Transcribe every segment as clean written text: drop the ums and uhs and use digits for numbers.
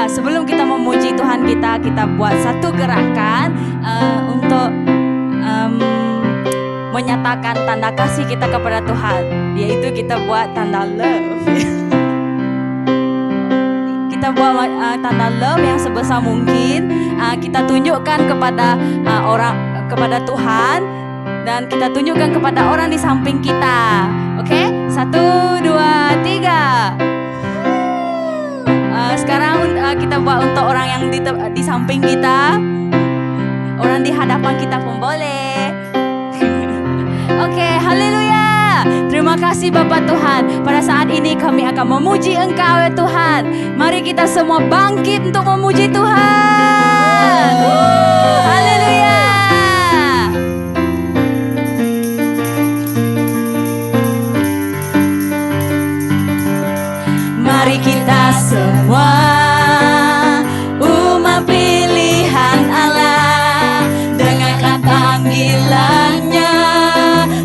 Sebelum kita memuji Tuhan kita buat satu gerakan untuk menyatakan tanda kasih kita kepada Tuhan, yaitu kita buat tanda love. Kita buat tanda love yang sebesar mungkin. Kita tunjukkan kepada kepada Tuhan, dan kita tunjukkan kepada orang di samping kita. Oke? 1, 2, 3. Sekarang kita buat untuk orang yang di samping kita. Orang di hadapan kita pun boleh. Oke, haleluya. Terima kasih Bapa Tuhan. Pada saat ini kami akan memuji Engkau ya Tuhan. Mari kita semua bangkit untuk memuji Tuhan. Haleluya. Mari kita semua umat pilihan Allah, dengarkan panggilannya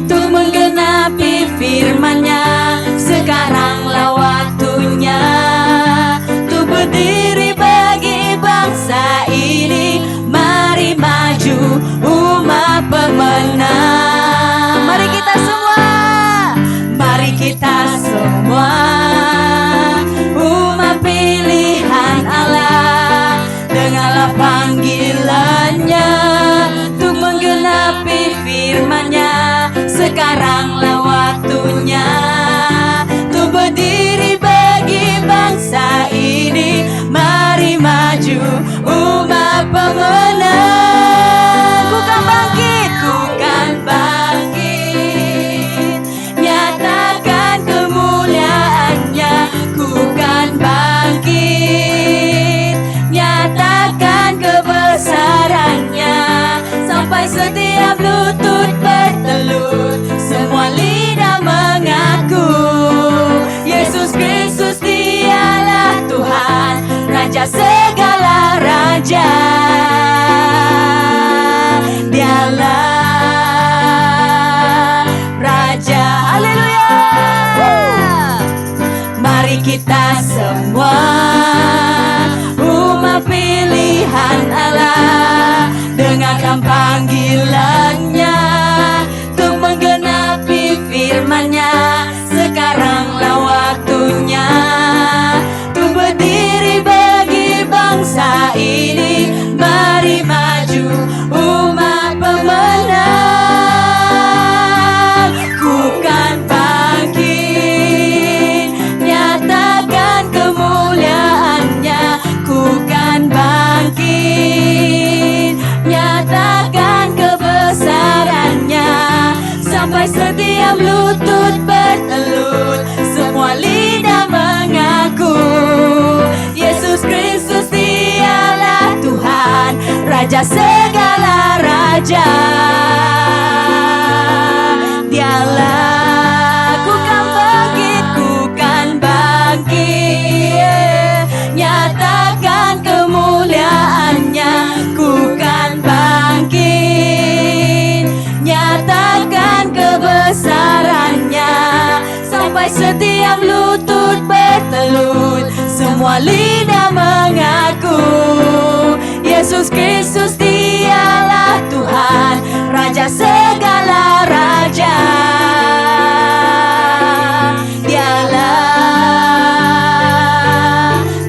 untuk menggenapi firman-Nya. Sekaranglah waktunya untuk berdiri bagi bangsa ini. Mari maju umat pemenang. Mari kita semua, mari kita semua umat pilihan Allah, dengarlah panggilannya untuk menggenapi firman-Nya. Sekaranglah waktunya untuk berdiri bagi bangsa ini. Mari maju umat pemenang. Ku kan bangkit, ku kan bangkit, nyatakan kemuliaannya. Ku kan bangkit, nyatakan kebesarannya. Sampai setiap lutut bertelut, semua lidah mengaku Yesus Kristus dialah Tuhan, Raja segala raja. Dialah Raja. Haleluya. Mari kita semua umat pilihan Allah, dengarkan panggilannya untuk menggenapi firman-Nya. Sekaranglah waktunya untuk berdiri bagi bangsa ini. Mari maju umat pemenang. Ku kan bangkit, nyatakan kemuliaannya. Ku kan bangkit, nyatakan kebesarannya. Sampai setiap lutut bertelut, semua lidah mengaku Yesus Kristus dialah Tuhan, Raja segala raja. Dialah. Ku kan bangkit, ku kan bangkit, nyatakan kemuliaannya. Ku kan bangkit, nyatakan kebesarannya. Sampai setiap lutut bertelut, semua lidah mengaku Yesus Kristus dialah Tuhan, Raja segala raja. Dialah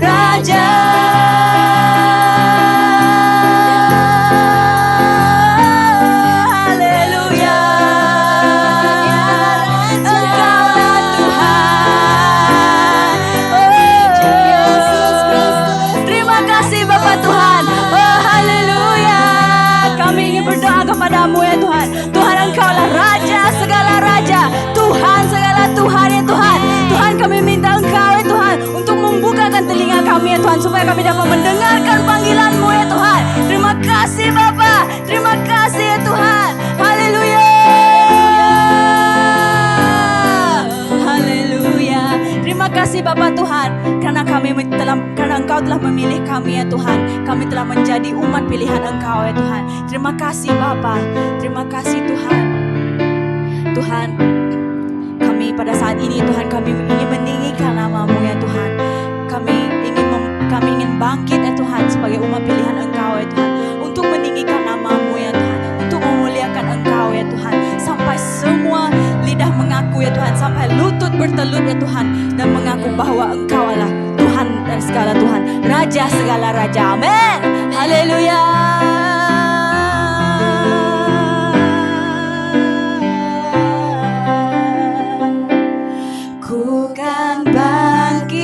Raja. Haleluya. Engkaulah Tuhan. Terima kasih Bapak Tuhan. Oh haleluya. Kami ingin berdoa kepadamu ya Tuhan. Tuhan Engkaulah Raja segala raja, Tuhan segala Tuhan ya Tuhan. Tuhan kami minta Engkau ya Tuhan untuk membukakan telinga kami ya Tuhan, supaya kami dapat mendengarkan panggilan-Mu ya Tuhan. Terima kasih Bapa, terima kasih ya Tuhan. Haleluya. Haleluya. Terima kasih Bapa Tuhan, karena Engkau telah memilih kami ya Tuhan. Kami telah menjadi umat pilihan Engkau ya Tuhan. Terima kasih Bapa, terima kasih Tuhan. Tuhan, kami pada saat ini Tuhan, kami ingin meninggikan nama-Mu ya Tuhan. Kami ingin bangkit sebagai umat pilihan Engkau ya Tuhan, untuk meninggikan nama-Mu ya Tuhan, untuk memuliakan Engkau ya Tuhan, sampai semua lidah mengaku ya Tuhan, sampai lutut bertelut ya Tuhan, dan mengaku bahwa Engkau adalah Tuhan dan segala Tuhan, Raja segala Raja. Amin. Haleluya. Ku kan bangkit,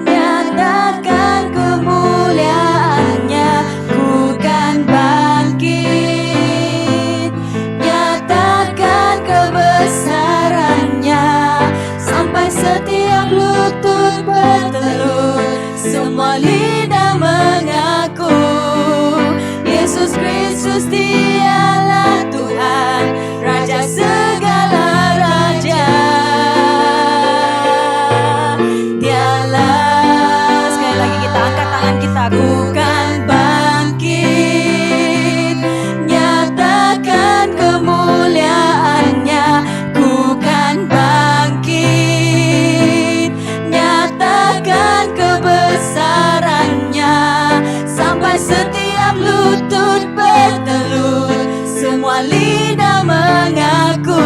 nyatakan kemuliaannya. Ku kan bangkit, nyatakan kebesarannya, sampai setiap lutut bertelut, semua lidah mengaku Yesus Kristus dialah Tuhan, Raja segala raja. Dialah, sekali lagi kita angkat tangan kita. Ku kan bangkit, nyatakan kemuliaannya. Ku kan bangkit, nyatakan kebesarannya, sampai setiap lutut bertelut, semua lidah mengaku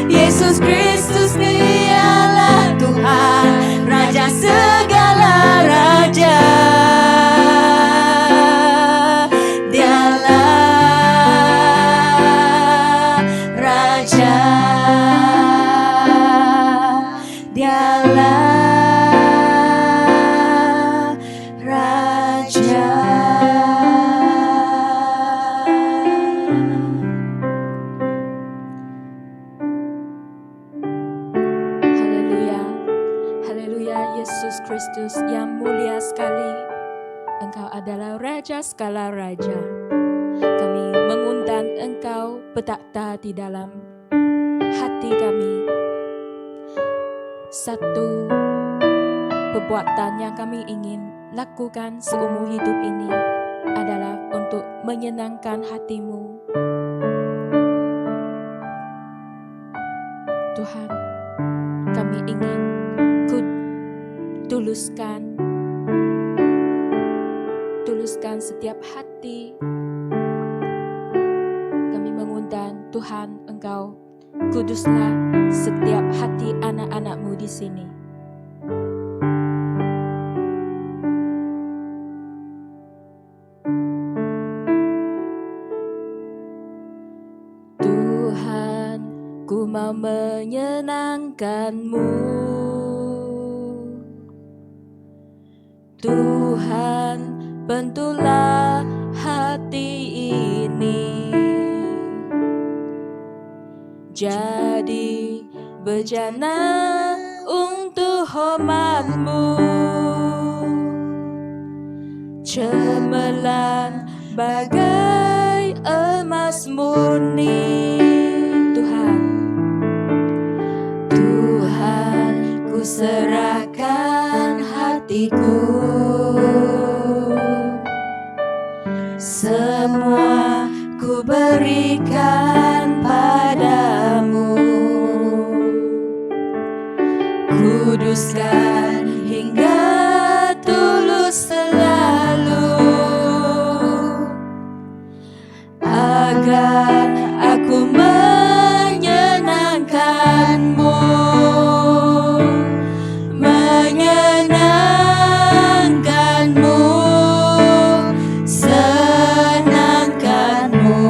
Yesus Kristus dialah Tuhan, Raja segala raja. Dialah Raja, dialah Raja. Haleluya, haleluya. Yesus Kristus yang mulia sekali, Engkau adalah Raja segala raja. Kami mengundang Engkau bertakhta di dalam hati kami. Satu perbuatan yang kami ingin lakukan seumur hidup ini adalah untuk menyenangkan hati-Mu. Tuhan, kami ingin tuluskan setiap hati. Kami mengundang Tuhan, Engkau kuduslah setiap hati anak-anak-Mu di sini. Tuhan, ku mau menyenangkan-Mu. Tuhan, bentuklah hati ini jadi bejana untuk hormat-Mu, cemerlang bagai emas murni. Tuhan, Tuhan, ku serahkan hatiku, semua ku berikan padamu. Kuduskan hingga tulus selalu, agar aku menyenangkan-Mu, menyenangkan-Mu, senangkan-Mu.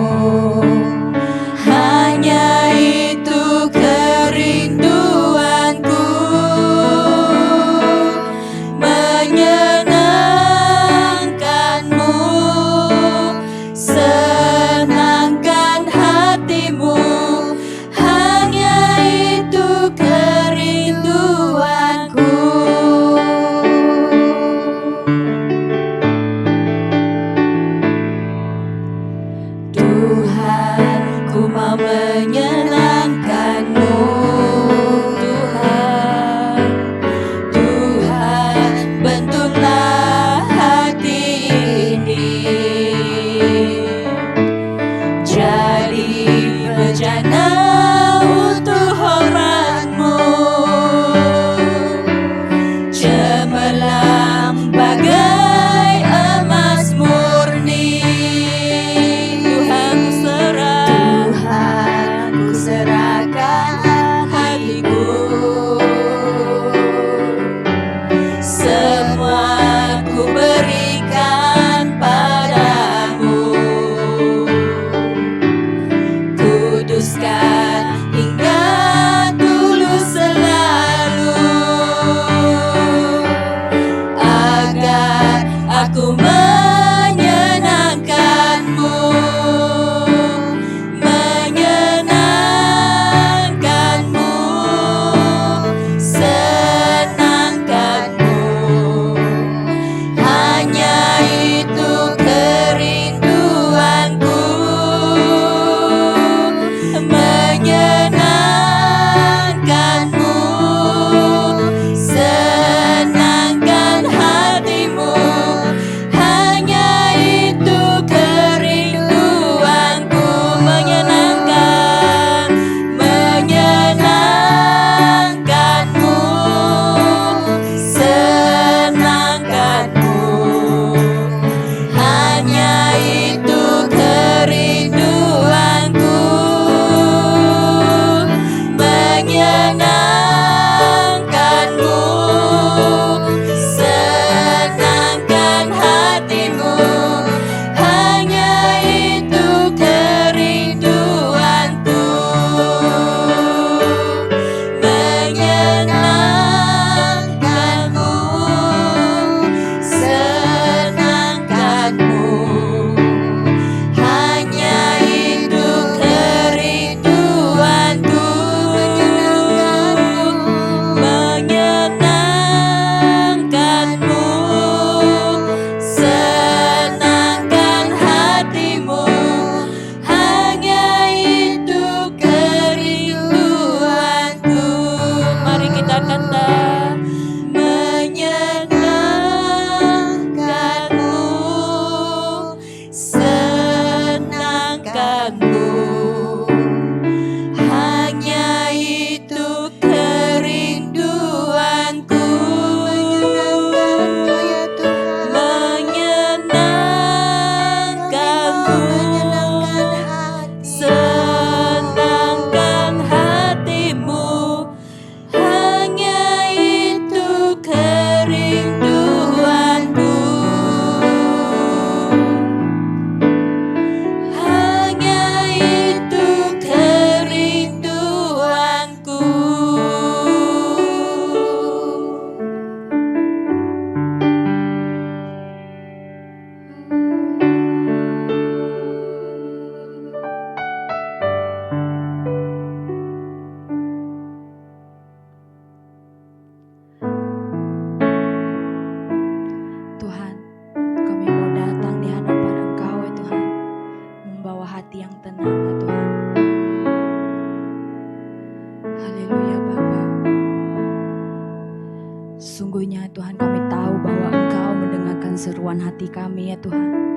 seruan hati kami ya Tuhan.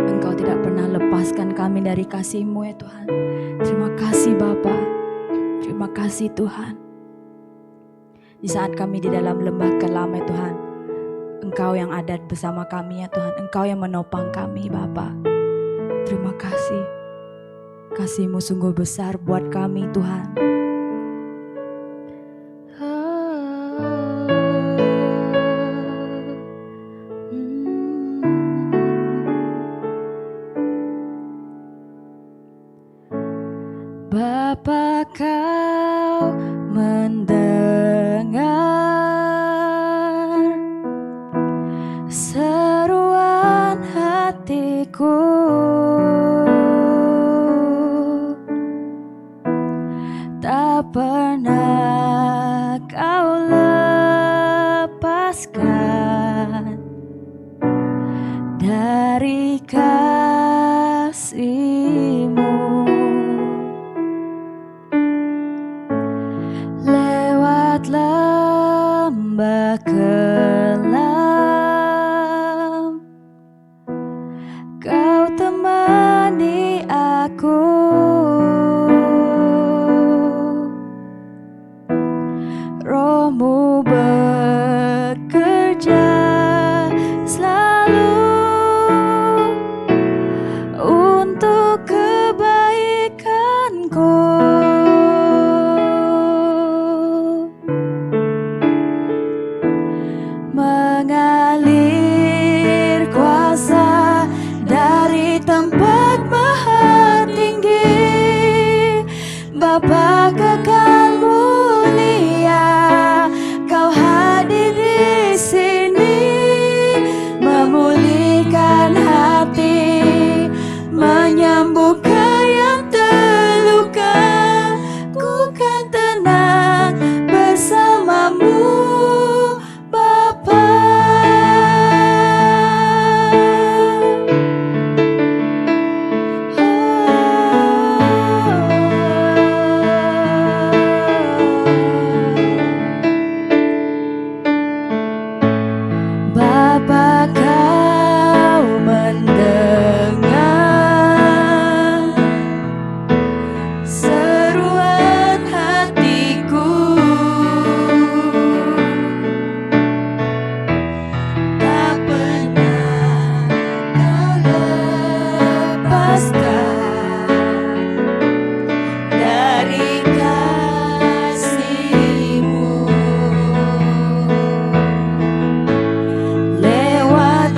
Engkau tidak pernah lepaskan kami dari kasih-Mu ya Tuhan. Terima kasih Bapa. Terima kasih Tuhan. Di saat kami di dalam lembah kelam ya Tuhan, Engkau yang ada bersama kami ya Tuhan. Engkau yang menopang kami Bapa. Terima kasih. Kasih-Mu sungguh besar buat kami Tuhan. Bapa, Kau mendengar seruan hatiku. Tak pernah Kau lepaskan dari kasih-Mu. Lewat lembah kelam, Kau temani aku. Roh-Mu bekerja selalu untuk kebaikanku. Mengalir kuasa dari tempat maha tinggi, Bapa kekal mulia, Kau hadir di sini, memulihkan hati, menyembuhkan yang terluka. Ku kan tenang bersama-Mu Bapa. Bapa, Kau mendengar seruan hatiku. Tak pernah Kau lepaskan dari kasih-Mu. Lewat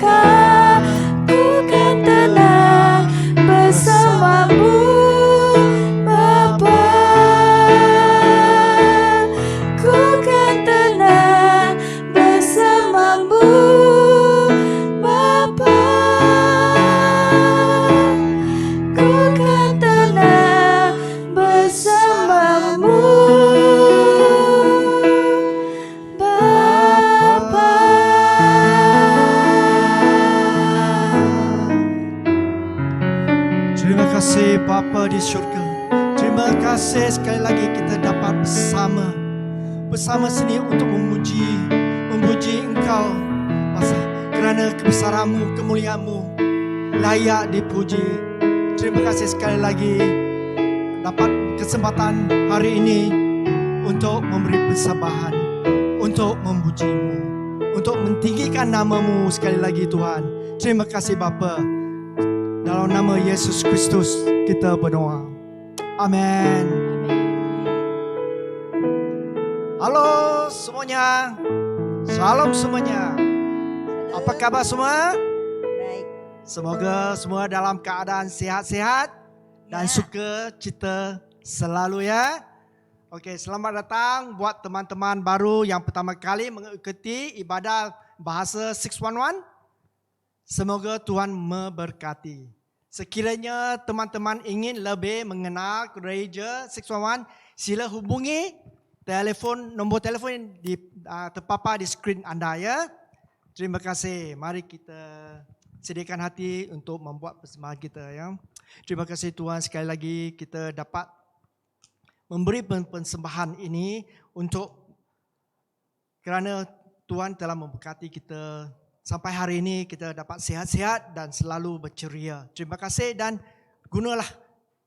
Maka ku kan tenang bersamamu Bapa. Ku kan tenang bersamamu Bapa. Ku kan tenang bersamamu Bapa. Terima kasih Bapa di surga. Terima kasih sekali lagi kita dapat bersama sini untuk memuji Engkau kerana kebesaran-Mu, kemuliaan-Mu layak dipuji. Terima kasih sekali lagi dapat kesempatan hari ini untuk memberi persembahan, untuk memuji-Mu, untuk mentinggikan nama-Mu sekali lagi Tuhan. Terima kasih Bapa. Dalam nama Yesus Kristus kita berdoa. Amin. Halo semuanya. Salam semuanya. Apa kabar semua? Baik. Semoga semua dalam keadaan sihat-sihat dan suka cita selalu ya. Okey, selamat datang buat teman-teman baru yang pertama kali mengikuti ibadah bahasa 611. Semoga Tuhan memberkati. Sekiranya teman-teman ingin lebih mengenal gereja 611, sila hubungi nombor telefon di terpapar di skrin anda ya. Terima kasih. Mari kita sediakan hati untuk membuat persembahan kita ya. Terima kasih Tuhan, sekali lagi kita dapat memberi persembahan ini kerana Tuhan telah memberkati kita. Sampai hari ini kita dapat sihat-sihat dan selalu berceria. Terima kasih dan gunalah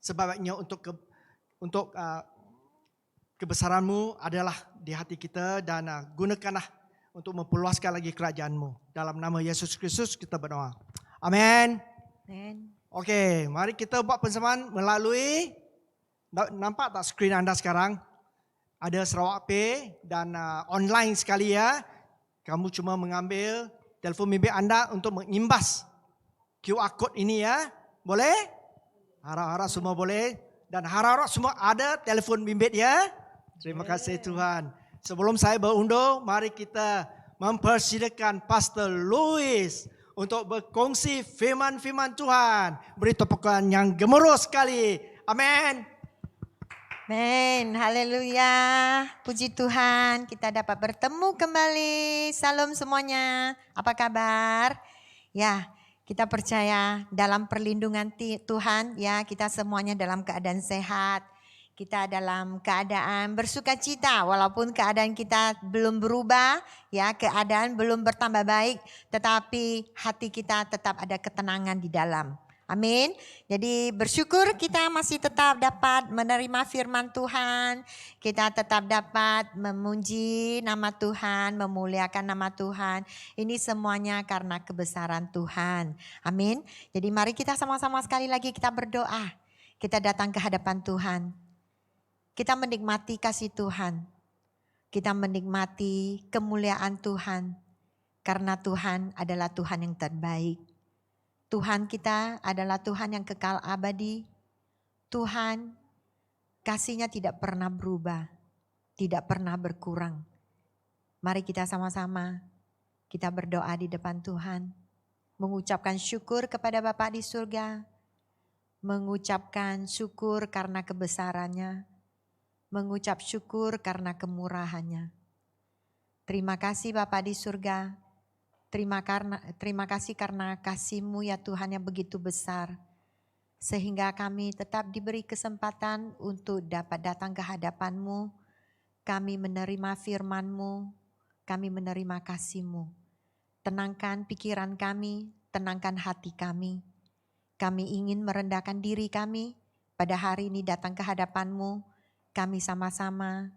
sebaiknya untuk kebesaran-Mu adalah di hati kita dan gunakanlah untuk memperluaskan lagi kerajaan-Mu. Dalam nama Yesus Kristus kita berdoa. Amin. Amen. Okey, mari kita buat persembahan melalui, nampak tak skrin anda sekarang? Ada Sarawak Pay dan online sekali ya. Kamu cuma mengambil telefon bimbit anda untuk mengimbas QR code ini ya. Boleh? Harap-harap semua boleh. Dan harap-harap semua ada telefon bimbit ya. Terima kasih Tuhan. Sebelum saya berundur, mari kita mempersilakan Pastor Louis untuk berkongsi firman-firman Tuhan. Beri tepukan yang gemuruh sekali. Amin. Amen. Haleluya. Puji Tuhan, kita dapat bertemu kembali. Salam semuanya. Apa kabar? Ya, kita percaya dalam perlindungan Tuhan, ya, kita semuanya dalam keadaan sehat. Kita dalam keadaan bersukacita walaupun keadaan kita belum berubah, ya, keadaan belum bertambah baik, tetapi hati kita tetap ada ketenangan di dalam. Amin. Jadi bersyukur kita masih tetap dapat menerima firman Tuhan. Kita tetap dapat memuji nama Tuhan, memuliakan nama Tuhan. Ini semuanya karena kebesaran Tuhan. Amin. Jadi mari kita sama-sama sekali lagi kita berdoa. Kita datang ke hadapan Tuhan. Kita menikmati kasih Tuhan. Kita menikmati kemuliaan Tuhan. Karena Tuhan adalah Tuhan yang terbaik. Tuhan kita adalah Tuhan yang kekal abadi. Tuhan kasih-Nya tidak pernah berubah, tidak pernah berkurang. Mari kita sama-sama kita berdoa di depan Tuhan. Mengucapkan syukur kepada Bapa di surga. Mengucapkan syukur karena kebesaran-Nya. Mengucap syukur karena kemurahan-Nya. Terima kasih Bapa di surga. Terima kasih karena kasih-Mu ya Tuhan yang begitu besar. Sehingga kami tetap diberi kesempatan untuk dapat datang ke hadapan-Mu. Kami menerima firman-Mu, kami menerima kasih-Mu. Tenangkan pikiran kami, tenangkan hati kami. Kami ingin merendahkan diri kami pada hari ini datang ke hadapan-Mu. Kami sama-sama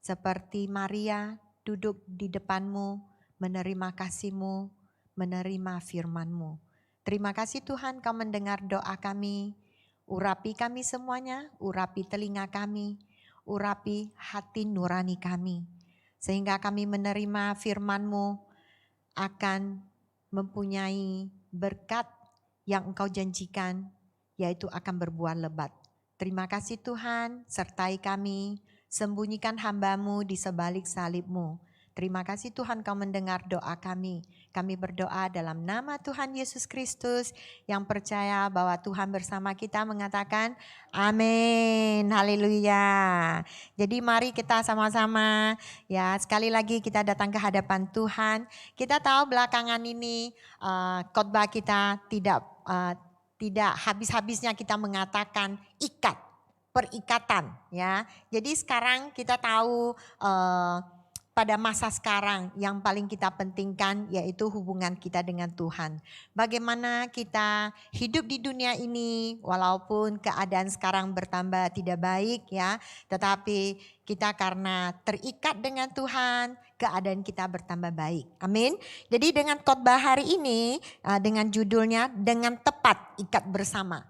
seperti Maria duduk di depan-Mu, menerima kasih-Mu, menerima firman-Mu. Terima kasih Tuhan Kau mendengar doa kami. Urapi kami semuanya, urapi telinga kami, urapi hati nurani kami. Sehingga kami menerima firman-Mu akan mempunyai berkat yang Engkau janjikan, yaitu akan berbuah lebat. Terima kasih Tuhan, sertai kami, sembunyikan hamba-Mu di sebalik salib-Mu. Terima kasih Tuhan Kau mendengar doa kami. Kami berdoa dalam nama Tuhan Yesus Kristus yang percaya bahwa Tuhan bersama kita mengatakan amin. Haleluya. Jadi mari kita sama-sama ya sekali lagi kita datang ke hadapan Tuhan. Kita tahu belakangan ini khotbah kita tidak habis-habisnya kita mengatakan perikatan ya. Jadi sekarang kita tahu pada masa sekarang yang paling kita pentingkan yaitu hubungan kita dengan Tuhan. Bagaimana kita hidup di dunia ini walaupun keadaan sekarang bertambah tidak baik ya. Tetapi kita karena terikat dengan Tuhan keadaan kita bertambah baik. Amin. Jadi dengan khotbah hari ini dengan judulnya dengan tepat ikat bersama.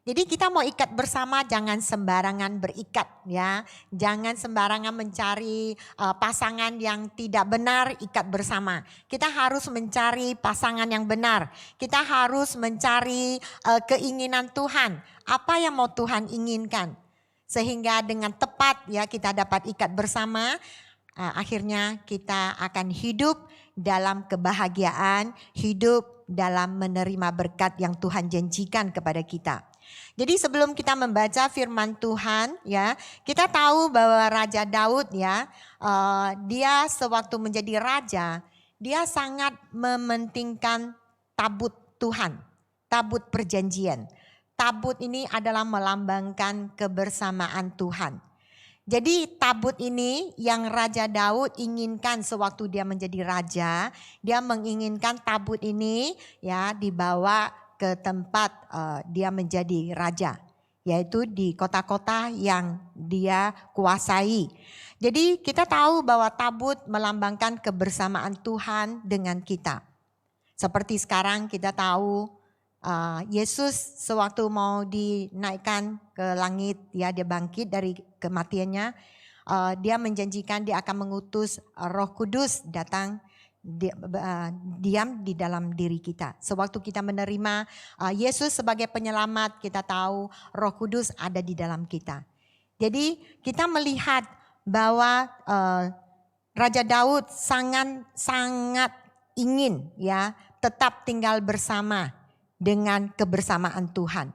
Jadi kita mau ikat bersama jangan sembarangan berikat ya. Jangan sembarangan mencari pasangan yang tidak benar ikat bersama. Kita harus mencari pasangan yang benar. Kita harus mencari keinginan Tuhan. Apa yang mau Tuhan inginkan. Sehingga dengan tepat ya kita dapat ikat bersama. Akhirnya kita akan hidup dalam kebahagiaan. Hidup dalam menerima berkat yang Tuhan janjikan kepada kita. Jadi sebelum kita membaca firman Tuhan ya, kita tahu bahwa Raja Daud ya, dia sewaktu menjadi raja, dia sangat mementingkan tabut Tuhan, tabut perjanjian. Tabut ini adalah melambangkan kebersamaan Tuhan. Jadi tabut ini yang Raja Daud inginkan sewaktu dia menjadi raja, dia menginginkan tabut ini ya dibawa ke tempat dia menjadi raja, yaitu di kota-kota yang dia kuasai. Jadi kita tahu bahwa tabut melambangkan kebersamaan Tuhan dengan kita. Seperti sekarang kita tahu Yesus sewaktu mau dinaikkan ke langit, ya dia bangkit dari kematiannya, dia menjanjikan dia akan mengutus Roh Kudus datang diam di dalam diri kita. Sewaktu kita menerima Yesus sebagai penyelamat, kita tahu Roh Kudus ada di dalam kita. Jadi kita melihat bahwa Raja Daud sangat ingin ya tetap tinggal bersama dengan kebersamaan Tuhan.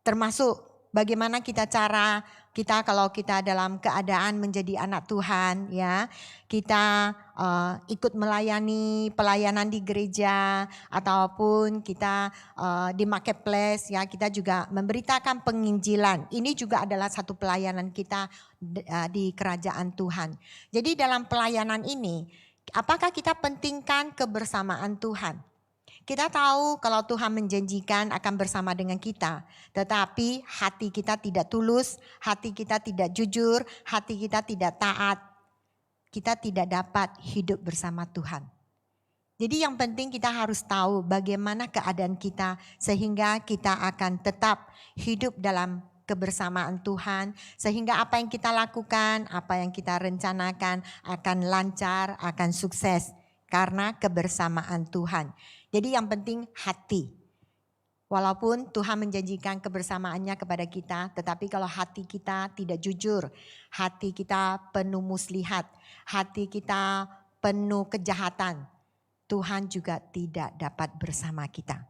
Termasuk bagaimana kita kalau kita dalam keadaan menjadi anak Tuhan ya, kita ikut melayani pelayanan di gereja ataupun kita di marketplace ya, kita juga memberitakan penginjilan. Ini juga adalah satu pelayanan kita di kerajaan Tuhan. Jadi dalam pelayanan ini, apakah kita pentingkan kebersamaan Tuhan? Kita tahu kalau Tuhan menjanjikan akan bersama dengan kita, tetapi hati kita tidak tulus, hati kita tidak jujur, hati kita tidak taat, kita tidak dapat hidup bersama Tuhan. Jadi yang penting kita harus tahu bagaimana keadaan kita sehingga kita akan tetap hidup dalam kebersamaan Tuhan, sehingga apa yang kita lakukan, apa yang kita rencanakan akan lancar, akan sukses karena kebersamaan Tuhan. Jadi yang penting hati. Walaupun Tuhan menjanjikan kebersamaannya kepada kita, tetapi kalau hati kita tidak jujur, hati kita penuh muslihat, hati kita penuh kejahatan, Tuhan juga tidak dapat bersama kita.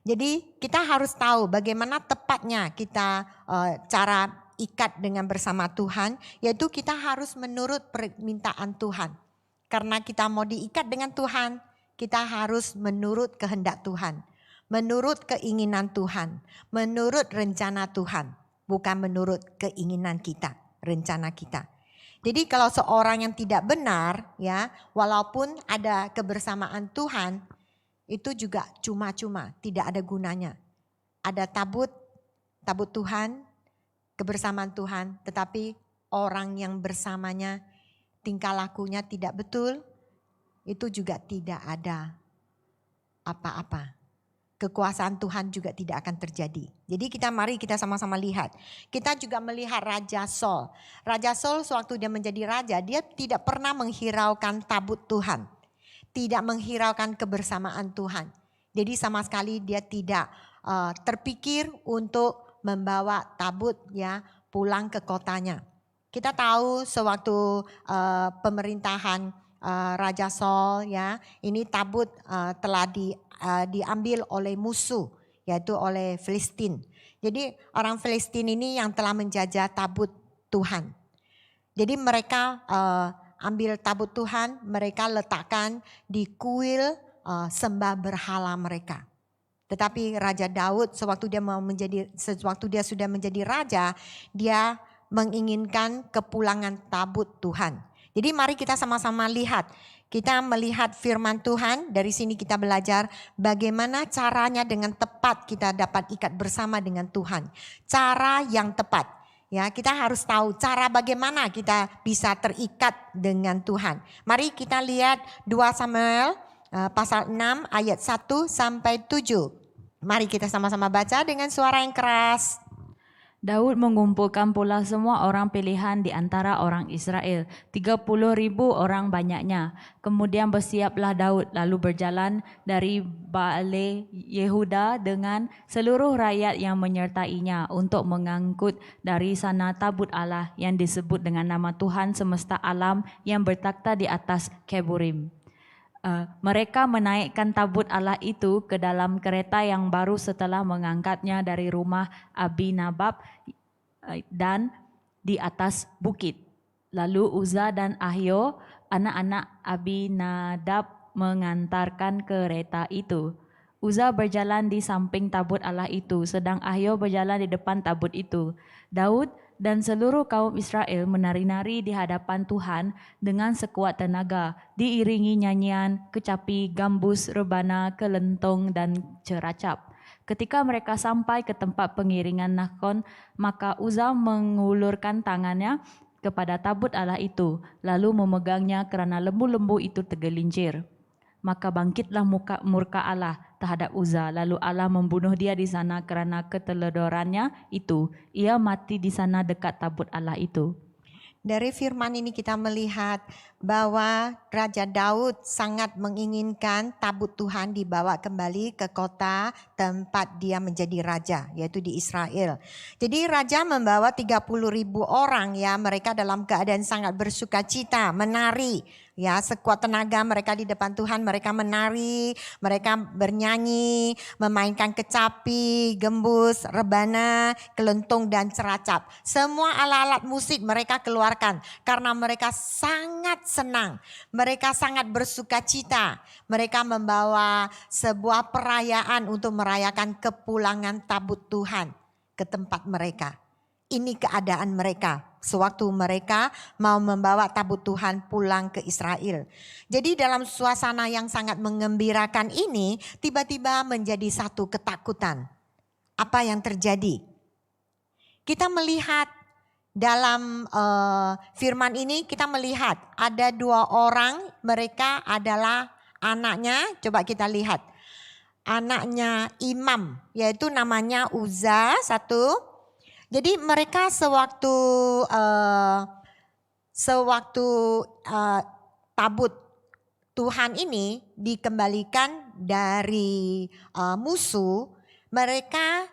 Jadi kita harus tahu bagaimana tepatnya kita cara ikat dengan bersama Tuhan, yaitu kita harus menurut permintaan Tuhan. Karena kita mau diikat dengan Tuhan, kita harus menurut kehendak Tuhan, menurut keinginan Tuhan, menurut rencana Tuhan, bukan menurut keinginan kita, rencana kita. Jadi kalau seorang yang tidak benar, ya, walaupun ada kebersamaan Tuhan, itu juga cuma-cuma, tidak ada gunanya. Ada tabut Tuhan, kebersamaan Tuhan, tetapi orang yang bersamanya tingkah lakunya tidak betul, itu juga tidak ada apa-apa. Kekuasaan Tuhan juga tidak akan terjadi. Jadi mari kita sama-sama lihat. Kita juga melihat Raja Saul. Raja Saul sewaktu dia menjadi raja, dia tidak pernah menghiraukan tabut Tuhan. tidak menghiraukan kebersamaan Tuhan. Jadi sama sekali dia tidak terpikir untuk membawa tabut ya pulang ke kotanya. Kita tahu sewaktu pemerintahan Raja Saul ya, ini tabut telah diambil oleh musuh, yaitu oleh Filistin. Jadi orang Filistin ini yang telah menjajah tabut Tuhan. Jadi mereka ambil tabut Tuhan, mereka letakkan di kuil sembah berhala mereka. Tetapi Raja Daud sewaktu dia sudah menjadi raja, dia menginginkan kepulangan tabut Tuhan. Jadi mari kita sama-sama lihat. Kita melihat firman Tuhan, dari sini kita belajar bagaimana caranya dengan tepat kita dapat ikat bersama dengan Tuhan. Cara yang tepat. Ya, kita harus tahu cara bagaimana kita bisa terikat dengan Tuhan. Mari kita lihat 2 Samuel pasal 6 ayat 1 sampai 7. Mari kita sama-sama baca dengan suara yang keras. Daud mengumpulkan pula semua orang pilihan di antara orang Israel, 30.000 orang banyaknya. Kemudian bersiaplah Daud lalu berjalan dari Baale Yehuda dengan seluruh rakyat yang menyertainya untuk mengangkut dari sana tabut Allah yang disebut dengan nama Tuhan semesta alam yang bertakhta di atas Keburim. Mereka menaikkan tabut Allah itu ke dalam kereta yang baru setelah mengangkatnya dari rumah Abinadab dan di atas bukit. Lalu Uzza dan Ahio, anak-anak Abinadab, mengantarkan kereta itu. Uzza berjalan di samping tabut Allah itu, sedang Ahio berjalan di depan tabut itu. Daud dan seluruh kaum Israel menari-nari di hadapan Tuhan dengan sekuat tenaga, diiringi nyanyian, kecapi, gambus, rebana, kelentong, dan ceracap. Ketika mereka sampai ke tempat pengiringan Nakon, maka Uzza mengulurkan tangannya kepada tabut Allah itu, lalu memegangnya kerana lembu-lembu itu tergelincir. Maka bangkitlah murka Allah terhadap Uzza, lalu Allah membunuh dia di sana kerana keteledorannya itu. Ia mati di sana dekat tabut Allah itu. Dari firman ini kita melihat bahwa Raja Daud sangat menginginkan tabut Tuhan dibawa kembali ke kota tempat dia menjadi raja, yaitu di Israel. Jadi raja membawa 30.000 orang ya, mereka dalam keadaan sangat bersuka cita, menari. Ya, sekuat tenaga mereka di depan Tuhan, mereka menari, mereka bernyanyi, memainkan kecapi, gembus, rebana, kelentong dan ceracap. Semua alat-alat musik mereka keluarkan karena mereka sangat senang, mereka sangat bersuka cita. Mereka membawa sebuah perayaan untuk merayakan kepulangan tabut Tuhan ke tempat mereka. Ini keadaan mereka sewaktu mereka mau membawa tabut Tuhan pulang ke Israel. Jadi dalam suasana yang sangat mengembirakan ini tiba-tiba menjadi satu ketakutan. Apa yang terjadi? Kita melihat dalam firman ini, kita melihat ada 2 orang, mereka adalah anaknya, coba kita lihat. Anaknya imam, yaitu namanya Uzza, satu. Jadi mereka sewaktu tabut Tuhan ini dikembalikan dari musuh, mereka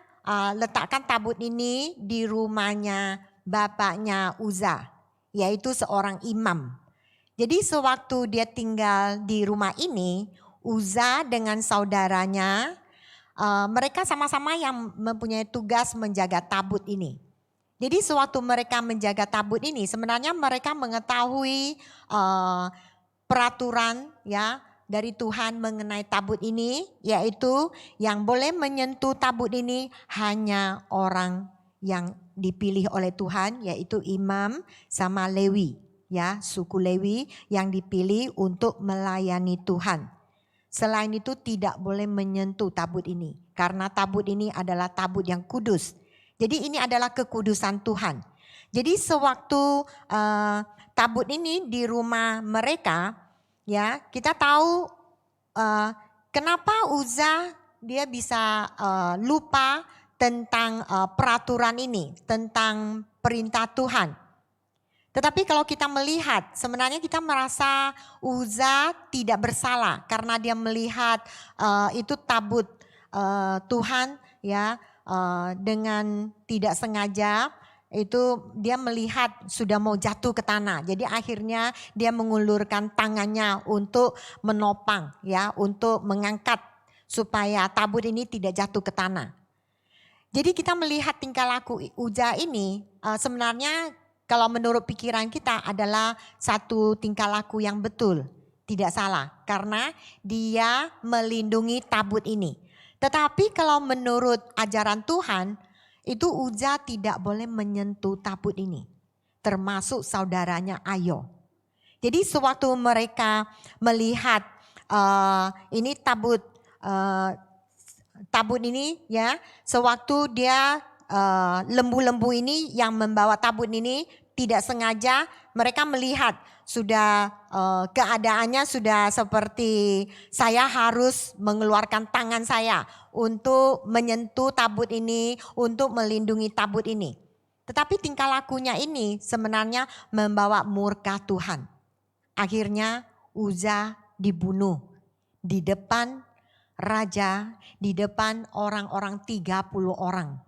letakkan tabut ini di rumahnya bapaknya Uzza, yaitu seorang imam. Jadi sewaktu dia tinggal di rumah ini, Uzza dengan saudaranya, mereka sama-sama yang mempunyai tugas menjaga tabut ini. Jadi sewaktu mereka menjaga tabut ini, sebenarnya mereka mengetahui peraturan ya dari Tuhan mengenai tabut ini, yaitu yang boleh menyentuh tabut ini hanya orang yang dipilih oleh Tuhan, yaitu imam sama Lewi, ya, suku Lewi yang dipilih untuk melayani Tuhan. Selain itu tidak boleh menyentuh tabut ini. Karena tabut ini adalah tabut yang kudus. Jadi ini adalah kekudusan Tuhan. Jadi sewaktu tabut ini di rumah mereka, ya kita tahu kenapa Uzza dia bisa lupa tentang peraturan ini, tentang perintah Tuhan. Tetapi kalau kita melihat, sebenarnya kita merasa Uza tidak bersalah karena dia melihat itu tabut Tuhan ya, dengan tidak sengaja itu dia melihat sudah mau jatuh ke tanah. Jadi akhirnya dia mengulurkan tangannya untuk menopang ya, untuk mengangkat supaya tabut ini tidak jatuh ke tanah. Jadi kita melihat tingkah laku Uza ini sebenarnya kalau menurut pikiran kita adalah satu tingkah laku yang betul, tidak salah karena dia melindungi tabut ini. Tetapi kalau menurut ajaran Tuhan, itu Uza tidak boleh menyentuh tabut ini, termasuk saudaranya Ayo. Jadi sewaktu mereka melihat ini tabut ini ya, sewaktu dia lembu-lembu ini yang membawa tabut ini tidak sengaja mereka melihat sudah keadaannya sudah seperti saya harus mengeluarkan tangan saya untuk menyentuh tabut ini, untuk melindungi tabut ini. Tetapi tingkah lakunya ini sebenarnya membawa murka Tuhan. Akhirnya Uza dibunuh di depan raja, di depan orang-orang 30 orang.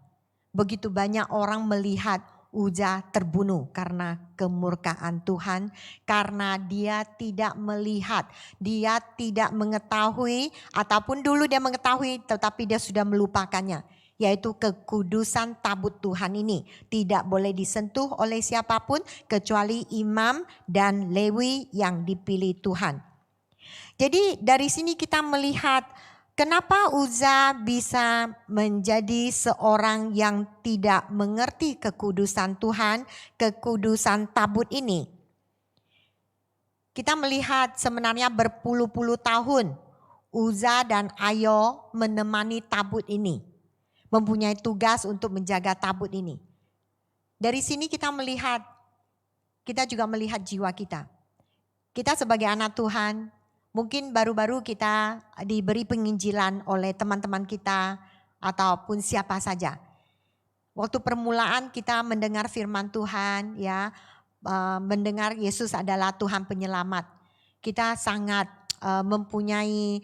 Begitu banyak orang melihat Uza terbunuh karena kemurkaan Tuhan, karena dia tidak melihat, dia tidak mengetahui, ataupun dulu dia mengetahui tetapi dia sudah melupakannya, yaitu kekudusan tabut Tuhan ini tidak boleh disentuh oleh siapapun kecuali imam dan Lewi yang dipilih Tuhan. Jadi dari sini kita melihat kenapa Uza bisa menjadi seorang yang tidak mengerti kekudusan Tuhan, kekudusan tabut ini. Kita melihat sebenarnya berpuluh-puluh tahun Uza dan Ayo menemani tabut ini, mempunyai tugas untuk menjaga tabut ini. Dari sini kita melihat, kita juga melihat jiwa kita. Kita sebagai anak Tuhan, mungkin baru-baru kita diberi penginjilan oleh teman-teman kita ataupun siapa saja. Waktu permulaan kita mendengar firman Tuhan ya, mendengar Yesus adalah Tuhan penyelamat. Kita sangat mempunyai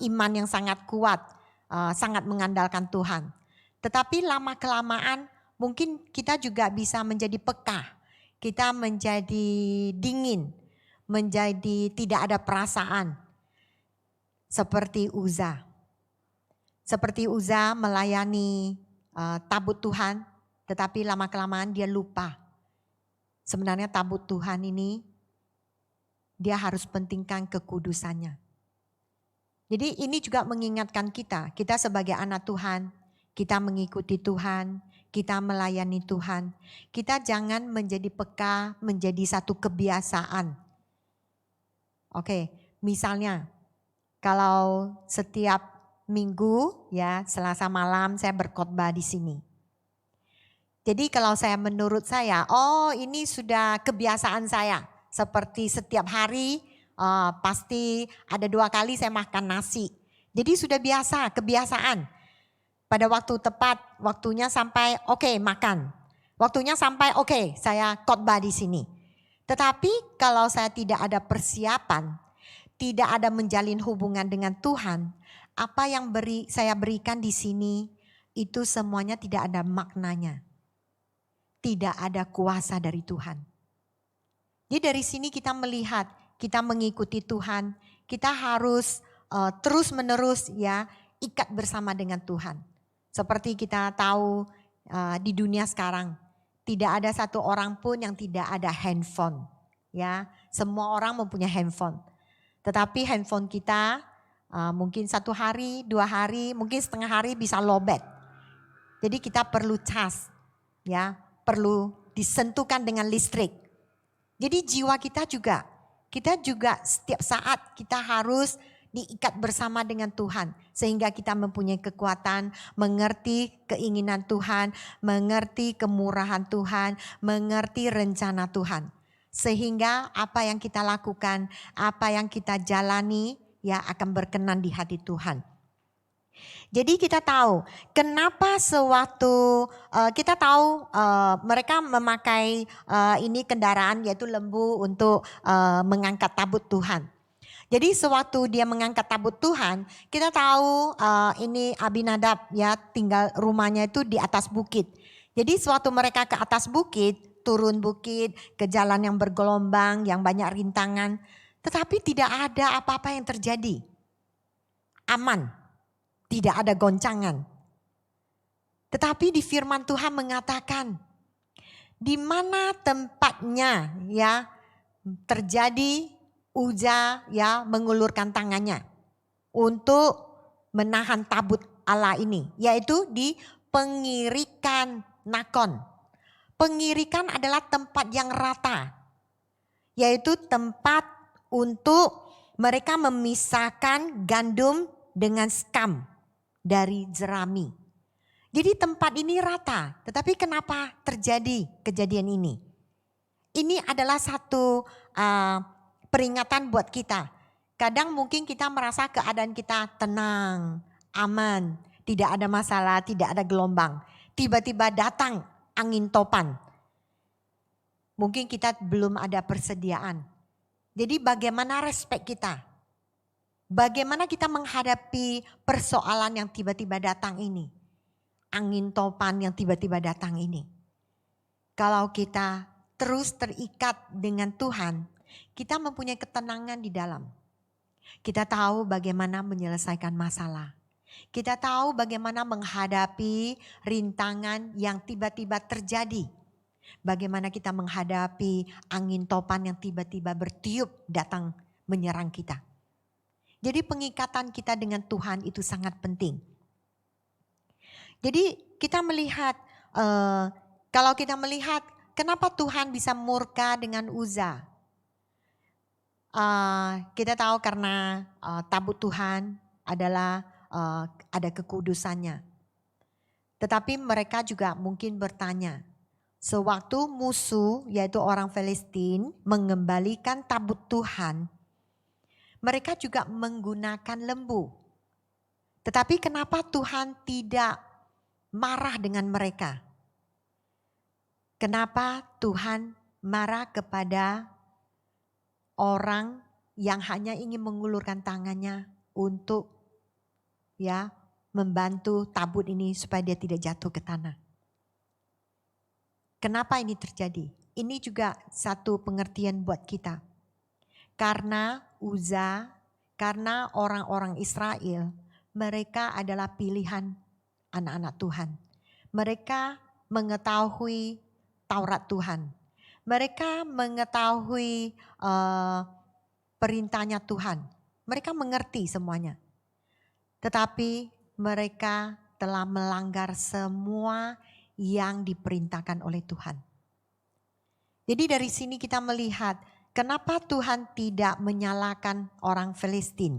iman yang sangat kuat, sangat mengandalkan Tuhan. Tetapi lama kelamaan mungkin kita juga bisa menjadi peka, kita menjadi dingin, menjadi tidak ada perasaan seperti Uza. Seperti Uza melayani tabut Tuhan, tetapi lama-kelamaan dia lupa. Sebenarnya tabut Tuhan ini dia harus pentingkan kekudusannya. Jadi ini juga mengingatkan kita sebagai anak Tuhan, kita mengikuti Tuhan, kita melayani Tuhan. Kita jangan menjadi peka, menjadi satu kebiasaan. Oke, misalnya kalau setiap minggu ya Selasa malam saya berkhotbah di sini. Jadi kalau menurut saya, oh ini sudah kebiasaan saya. Seperti setiap hari pasti ada 2 kali saya makan nasi. Jadi sudah biasa, kebiasaan. Pada waktu tepat, waktunya sampai oke, makan. Waktunya sampai oke, saya khotbah di sini. Tetapi kalau saya tidak ada persiapan, tidak ada menjalin hubungan dengan Tuhan, apa yang saya berikan di sini itu semuanya tidak ada maknanya. Tidak ada kuasa dari Tuhan. Jadi dari sini kita melihat, kita mengikuti Tuhan, kita harus terus-menerus ya ikat bersama dengan Tuhan. Seperti kita tahu di dunia sekarang, tidak ada satu orang pun yang tidak ada handphone. Ya, semua orang mempunyai handphone. Tetapi handphone kita mungkin 1 hari, 2 hari, mungkin setengah hari bisa lowbat. Jadi kita perlu cas, ya, perlu disentuhkan dengan listrik. Jadi jiwa kita juga setiap saat kita harus diikat bersama dengan Tuhan. Sehingga kita mempunyai kekuatan, mengerti keinginan Tuhan, mengerti kemurahan Tuhan, mengerti rencana Tuhan. Sehingga apa yang kita lakukan, apa yang kita jalani ya akan berkenan di hati Tuhan. Jadi kita tahu kenapa sewaktu kita tahu mereka memakai ini kendaraan yaitu lembu untuk mengangkat tabut Tuhan. Jadi sewaktu dia mengangkat tabut Tuhan, kita tahu ini Abinadab ya tinggal rumahnya itu di atas bukit. Jadi sewaktu mereka ke atas bukit, turun bukit, ke jalan yang bergelombang, yang banyak rintangan, tetapi tidak ada apa-apa yang terjadi. Aman. Tidak ada goncangan. Tetapi di firman Tuhan mengatakan, di mana tempatnya ya terjadi Uza ya mengulurkan tangannya untuk menahan tabut Allah ini, yaitu di pengirikan Nakon. Pengirikan adalah tempat yang rata, yaitu tempat untuk mereka memisahkan gandum dengan skam dari jerami. Jadi tempat ini rata, tetapi kenapa terjadi kejadian ini? Ini adalah satu peringatan buat kita. Kadang mungkin kita merasa keadaan kita tenang, aman, tidak ada masalah, tidak ada gelombang. Tiba-tiba datang angin topan. Mungkin kita belum ada persediaan. Jadi bagaimana respek kita? Bagaimana kita menghadapi persoalan yang tiba-tiba datang ini? Angin topan yang tiba-tiba datang ini. Kalau kita terus terikat dengan Tuhan, kita mempunyai ketenangan di dalam. Kita tahu bagaimana menyelesaikan masalah. Kita tahu bagaimana menghadapi rintangan yang tiba-tiba terjadi. Bagaimana kita menghadapi angin topan yang tiba-tiba bertiup datang menyerang kita. Jadi pengikatan kita dengan Tuhan itu sangat penting. Jadi kita melihat, kalau kita melihat kenapa Tuhan bisa murka dengan Uza. Kita tahu karena tabut Tuhan adalah ada kekudusannya. Tetapi mereka juga mungkin bertanya, sewaktu musuh yaitu orang Filistin mengembalikan tabut Tuhan, mereka juga menggunakan lembu. Tetapi kenapa Tuhan tidak marah dengan mereka? Kenapa Tuhan marah kepada orang yang hanya ingin mengulurkan tangannya untuk ya membantu tabut ini supaya dia tidak jatuh ke tanah? Kenapa ini terjadi? Ini juga satu pengertian buat kita. Karena Uza, karena orang-orang Israel, mereka adalah pilihan anak-anak Tuhan. Mereka mengetahui Taurat Tuhan. Mereka mengetahui perintahnya Tuhan. Mereka mengerti semuanya. Tetapi mereka telah melanggar semua yang diperintahkan oleh Tuhan. Jadi dari sini kita melihat kenapa Tuhan tidak menyalahkan orang Filistin?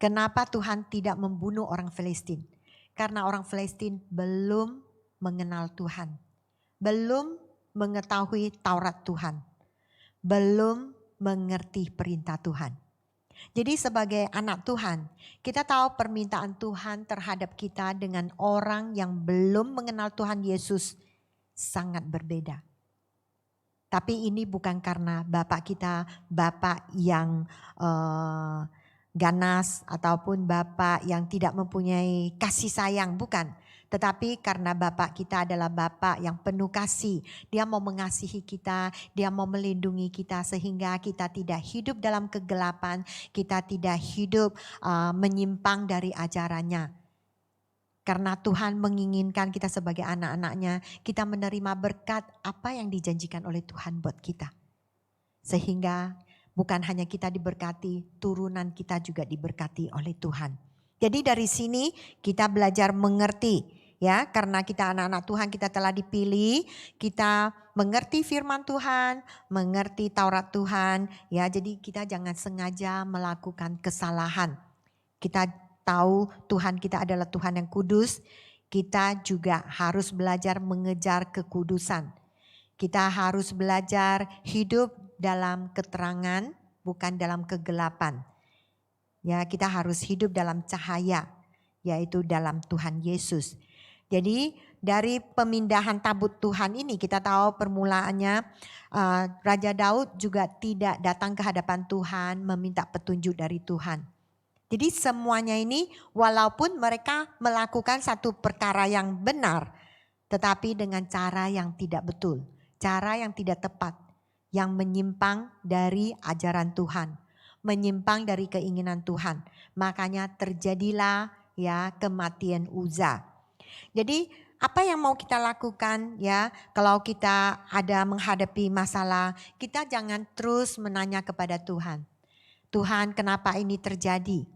Kenapa Tuhan tidak membunuh orang Filistin? Karena orang Filistin belum mengenal Tuhan. Belum mengetahui Taurat Tuhan. Belum mengerti perintah Tuhan. Jadi sebagai anak Tuhan, kita tahu permintaan Tuhan terhadap kita dengan orang yang belum mengenal Tuhan Yesus sangat berbeda. Tapi ini bukan karena Bapak kita, Bapak yang ganas ataupun Bapak yang tidak mempunyai kasih sayang, bukan. Tetapi karena Bapak kita adalah Bapak yang penuh kasih. Dia mau mengasihi kita, Dia mau melindungi kita sehingga kita tidak hidup dalam kegelapan, kita tidak hidup menyimpang dari ajarannya. Karena Tuhan menginginkan kita sebagai anak-anaknya, kita menerima berkat apa yang dijanjikan oleh Tuhan buat kita. Sehingga bukan hanya kita diberkati, turunan kita juga diberkati oleh Tuhan. Jadi dari sini kita belajar mengerti, ya, karena kita anak-anak Tuhan, kita telah dipilih, kita mengerti firman Tuhan, mengerti Taurat Tuhan, ya. Jadi kita jangan sengaja melakukan kesalahan. Kita tahu Tuhan kita adalah Tuhan yang kudus, kita juga harus belajar mengejar kekudusan. Kita harus belajar hidup dalam keterangan, bukan dalam kegelapan. Ya, kita harus hidup dalam cahaya. yaitu dalam Tuhan Yesus. Jadi dari pemindahan tabut Tuhan ini kita tahu permulaannya Raja Daud juga tidak datang ke hadapan Tuhan meminta petunjuk dari Tuhan. Jadi semuanya ini walaupun mereka melakukan satu perkara yang benar, tetapi dengan cara yang tidak betul, cara yang tidak tepat, yang menyimpang dari ajaran Tuhan, menyimpang dari keinginan Tuhan. Makanya terjadilah ya kematian Uza. Jadi apa yang mau kita lakukan ya kalau kita ada menghadapi masalah, kita jangan terus menanya kepada Tuhan. Tuhan, kenapa ini terjadi?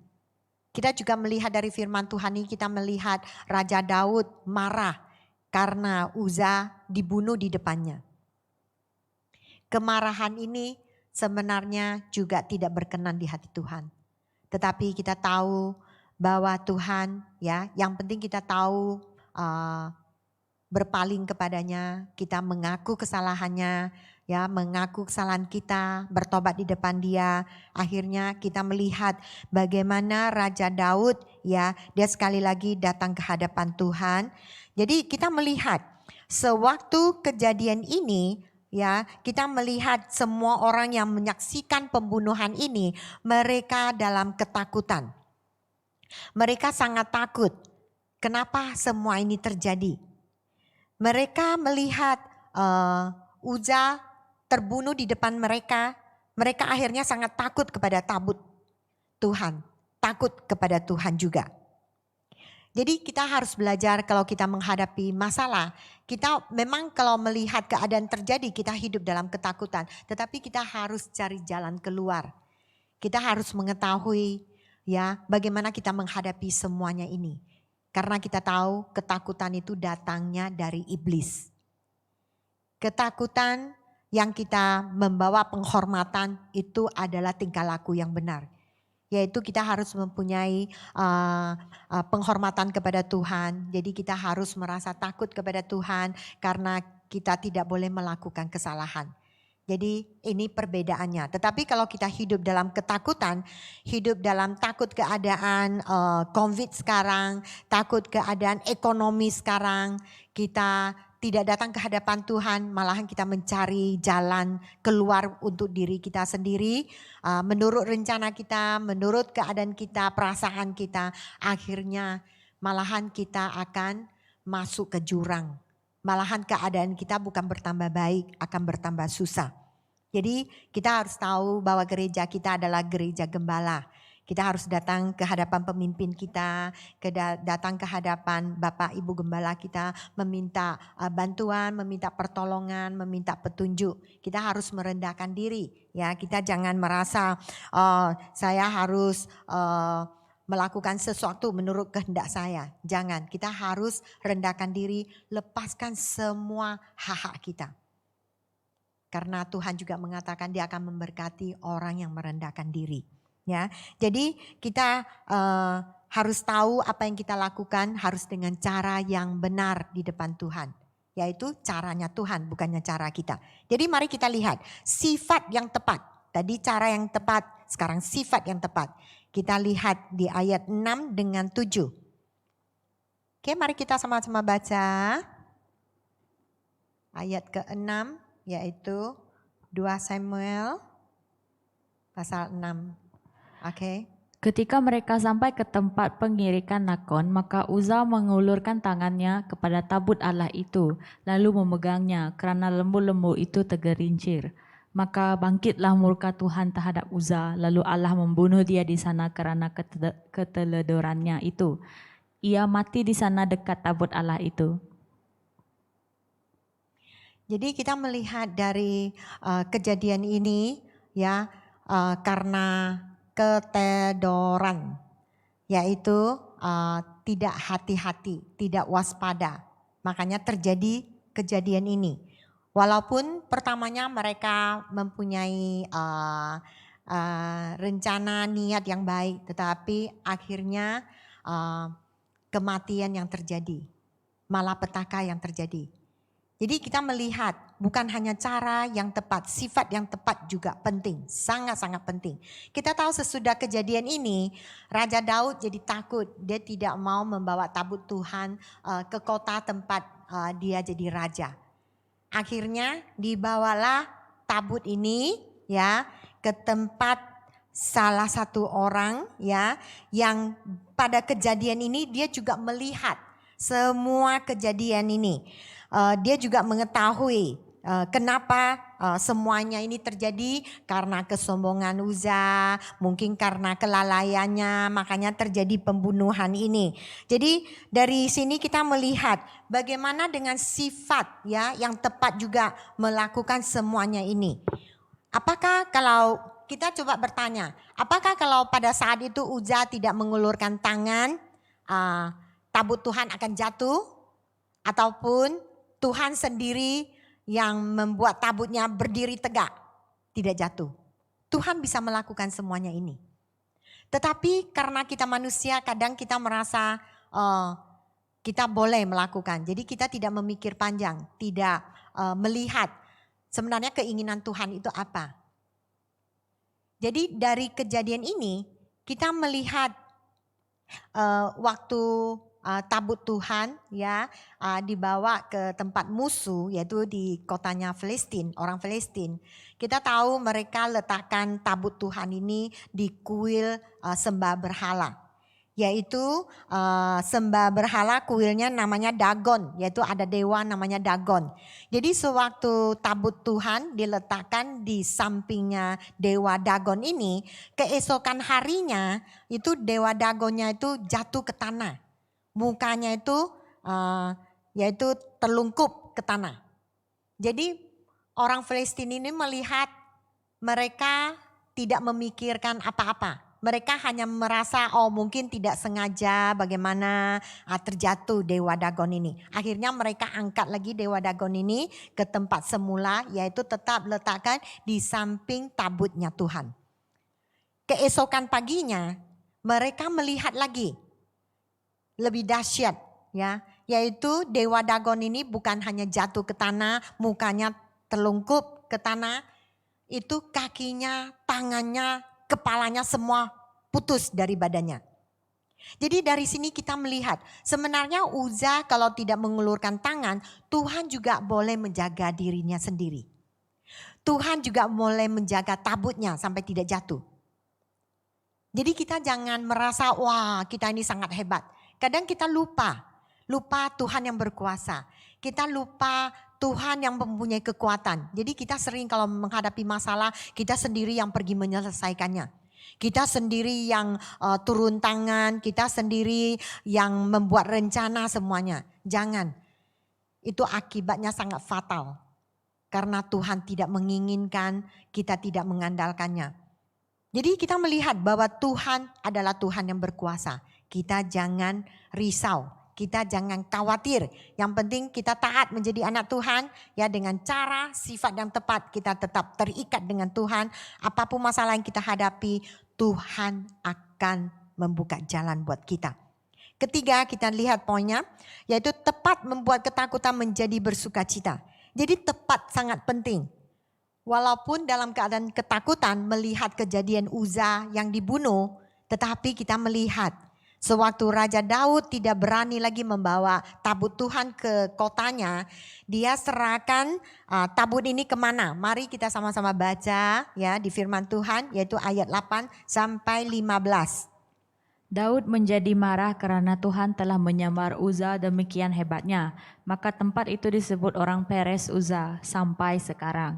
Kita juga melihat dari firman Tuhan ini, kita melihat Raja Daud marah karena Uza dibunuh di depannya. Kemarahan ini sebenarnya juga tidak berkenan di hati Tuhan. Tetapi kita tahu bahwa Tuhan ya, yang penting kita tahu berpaling kepadanya, kita mengaku kesalahannya, ya mengaku kesalahan kita, bertobat di depan Dia. Akhirnya kita melihat bagaimana Raja Daud ya, dia sekali lagi datang ke hadapan Tuhan. Jadi kita melihat sewaktu kejadian ini ya, kita melihat semua orang yang menyaksikan pembunuhan ini, mereka dalam ketakutan. Mereka sangat takut. Kenapa semua ini terjadi? Mereka melihat Uza terbunuh di depan mereka. Mereka akhirnya sangat takut kepada tabut Tuhan. Takut kepada Tuhan juga. Jadi kita harus belajar kalau kita menghadapi masalah. Kita memang kalau melihat keadaan terjadi kita hidup dalam ketakutan. Tetapi kita harus cari jalan keluar. Kita harus mengetahui ya bagaimana kita menghadapi semuanya ini. Karena kita tahu ketakutan itu datangnya dari iblis. Ketakutan yang kita membawa penghormatan itu adalah tingkah laku yang benar. Yaitu kita harus mempunyai penghormatan kepada Tuhan. Jadi kita harus merasa takut kepada Tuhan karena kita tidak boleh melakukan kesalahan. Jadi ini perbedaannya. Tetapi kalau kita hidup dalam ketakutan, hidup dalam takut keadaan COVID sekarang, takut keadaan ekonomi sekarang, kita tidak datang ke hadapan Tuhan, malahan kita mencari jalan keluar untuk diri kita sendiri. Menurut rencana kita, menurut keadaan kita, perasaan kita, akhirnya malahan kita akan masuk ke jurang. Malahan keadaan kita bukan bertambah baik, akan bertambah susah. Jadi kita harus tahu bahwa gereja kita adalah gereja gembala. Kita harus datang ke hadapan pemimpin kita, datang ke hadapan Bapak Ibu Gembala kita, meminta bantuan, meminta pertolongan, meminta petunjuk. Kita harus merendahkan diri, ya. Kita jangan merasa saya harus melakukan sesuatu menurut kehendak saya. Jangan, kita harus rendahkan diri, lepaskan semua hak-hak kita. Karena Tuhan juga mengatakan Dia akan memberkati orang yang merendahkan diri. Ya, jadi kita harus tahu apa yang kita lakukan harus dengan cara yang benar di depan Tuhan. Yaitu caranya Tuhan, bukannya cara kita. Jadi mari kita lihat sifat yang tepat. Tadi cara yang tepat, sekarang sifat yang tepat. Kita lihat di ayat 6 dengan 7. Oke, mari kita sama-sama baca. Ayat ke-6 yaitu 2 Samuel pasal 6. Oke. Ketika mereka sampai ke tempat pengirikan Nakon, maka Uza mengulurkan tangannya kepada tabut Allah itu, lalu memegangnya kerana lembu-lembu itu tergerincir. Maka bangkitlah murka Tuhan terhadap Uza, lalu Allah membunuh dia di sana kerana keteledorannya itu. Ia mati di sana dekat tabut Allah itu. Jadi kita melihat dari kejadian ini ya karena keteledoran, yaitu tidak hati-hati, tidak waspada. Makanya terjadi kejadian ini. Walaupun pertamanya mereka mempunyai rencana niat yang baik, tetapi akhirnya kematian yang terjadi, malapetaka yang terjadi. Jadi kita melihat bukan hanya cara yang tepat, sifat yang tepat juga penting, sangat-sangat penting. Kita tahu sesudah kejadian ini, Raja Daud jadi takut, dia tidak mau membawa tabut Tuhan ke kota tempat dia jadi raja. Akhirnya dibawalah tabut ini ya ke tempat salah satu orang ya yang pada kejadian ini dia juga melihat semua kejadian ini. Dia juga mengetahui kenapa semuanya ini terjadi, karena kesombongan Uza, mungkin karena kelalaiannya, makanya terjadi pembunuhan ini. Jadi dari sini kita melihat bagaimana dengan sifat ya yang tepat juga melakukan semuanya ini. Apakah kalau kita coba bertanya, apakah kalau pada saat itu Uza tidak mengulurkan tangan, tabut Tuhan akan jatuh? Ataupun Tuhan sendiri yang membuat tabutnya berdiri tegak, tidak jatuh. Tuhan bisa melakukan semuanya ini. Tetapi karena kita manusia, kadang kita merasa kita boleh melakukan. Jadi kita tidak memikir panjang, tidak melihat sebenarnya keinginan Tuhan itu apa. Jadi dari kejadian ini kita melihat waktu tabut Tuhan ya dibawa ke tempat musuh, yaitu di kotanya Filistin, orang Filistin. Kita tahu mereka letakkan tabut Tuhan ini di kuil sembah berhala, yaitu sembah berhala, kuilnya namanya Dagon, yaitu ada dewa namanya Dagon. Jadi sewaktu tabut Tuhan diletakkan di sampingnya dewa Dagon ini, keesokan harinya itu dewa Dagonnya itu jatuh ke tanah. Mukanya itu yaitu terlungkup ke tanah. Jadi orang Filistin ini melihat mereka tidak memikirkan apa-apa. Mereka hanya merasa mungkin tidak sengaja bagaimana terjatuh dewa Dagon ini. Akhirnya mereka angkat lagi dewa Dagon ini ke tempat semula, yaitu tetap letakkan di samping tabutnya Tuhan. Keesokan paginya mereka melihat lagi lebih dahsyat ya, yaitu dewa Dagon ini bukan hanya jatuh ke tanah, mukanya terlungkup ke tanah, itu kakinya, tangannya, kepalanya semua putus dari badannya. Jadi dari sini kita melihat sebenarnya Uza kalau tidak mengulurkan tangan, Tuhan juga boleh menjaga dirinya sendiri. Tuhan juga boleh menjaga tabutnya sampai tidak jatuh. Jadi kita jangan merasa wah kita ini sangat hebat. Kadang kita lupa Tuhan yang berkuasa. Kita lupa Tuhan yang mempunyai kekuatan. Jadi kita sering kalau menghadapi masalah, kita sendiri yang pergi menyelesaikannya. Kita sendiri yang turun tangan, kita sendiri yang membuat rencana semuanya. Jangan, itu akibatnya sangat fatal. Karena Tuhan tidak menginginkan, kita tidak mengandalkannya. Jadi kita melihat bahwa Tuhan adalah Tuhan yang berkuasa. Kita jangan risau, kita jangan khawatir. Yang penting kita taat menjadi anak Tuhan ya, dengan cara sifat yang tepat kita tetap terikat dengan Tuhan. Apapun masalah yang kita hadapi, Tuhan akan membuka jalan buat kita. Ketiga, kita lihat poinnya, yaitu tepat membuat ketakutan menjadi bersukacita. Jadi tepat sangat penting. Walaupun dalam keadaan ketakutan melihat kejadian Uza yang dibunuh, tetapi kita melihat sewaktu Raja Daud tidak berani lagi membawa tabut Tuhan ke kotanya, dia serahkan tabut ini kemana? Mari kita sama-sama baca ya di firman Tuhan, yaitu ayat 8 sampai 15. Daud menjadi marah karena Tuhan telah menyamar Uza demikian hebatnya. Maka tempat itu disebut orang Peres Uza sampai sekarang.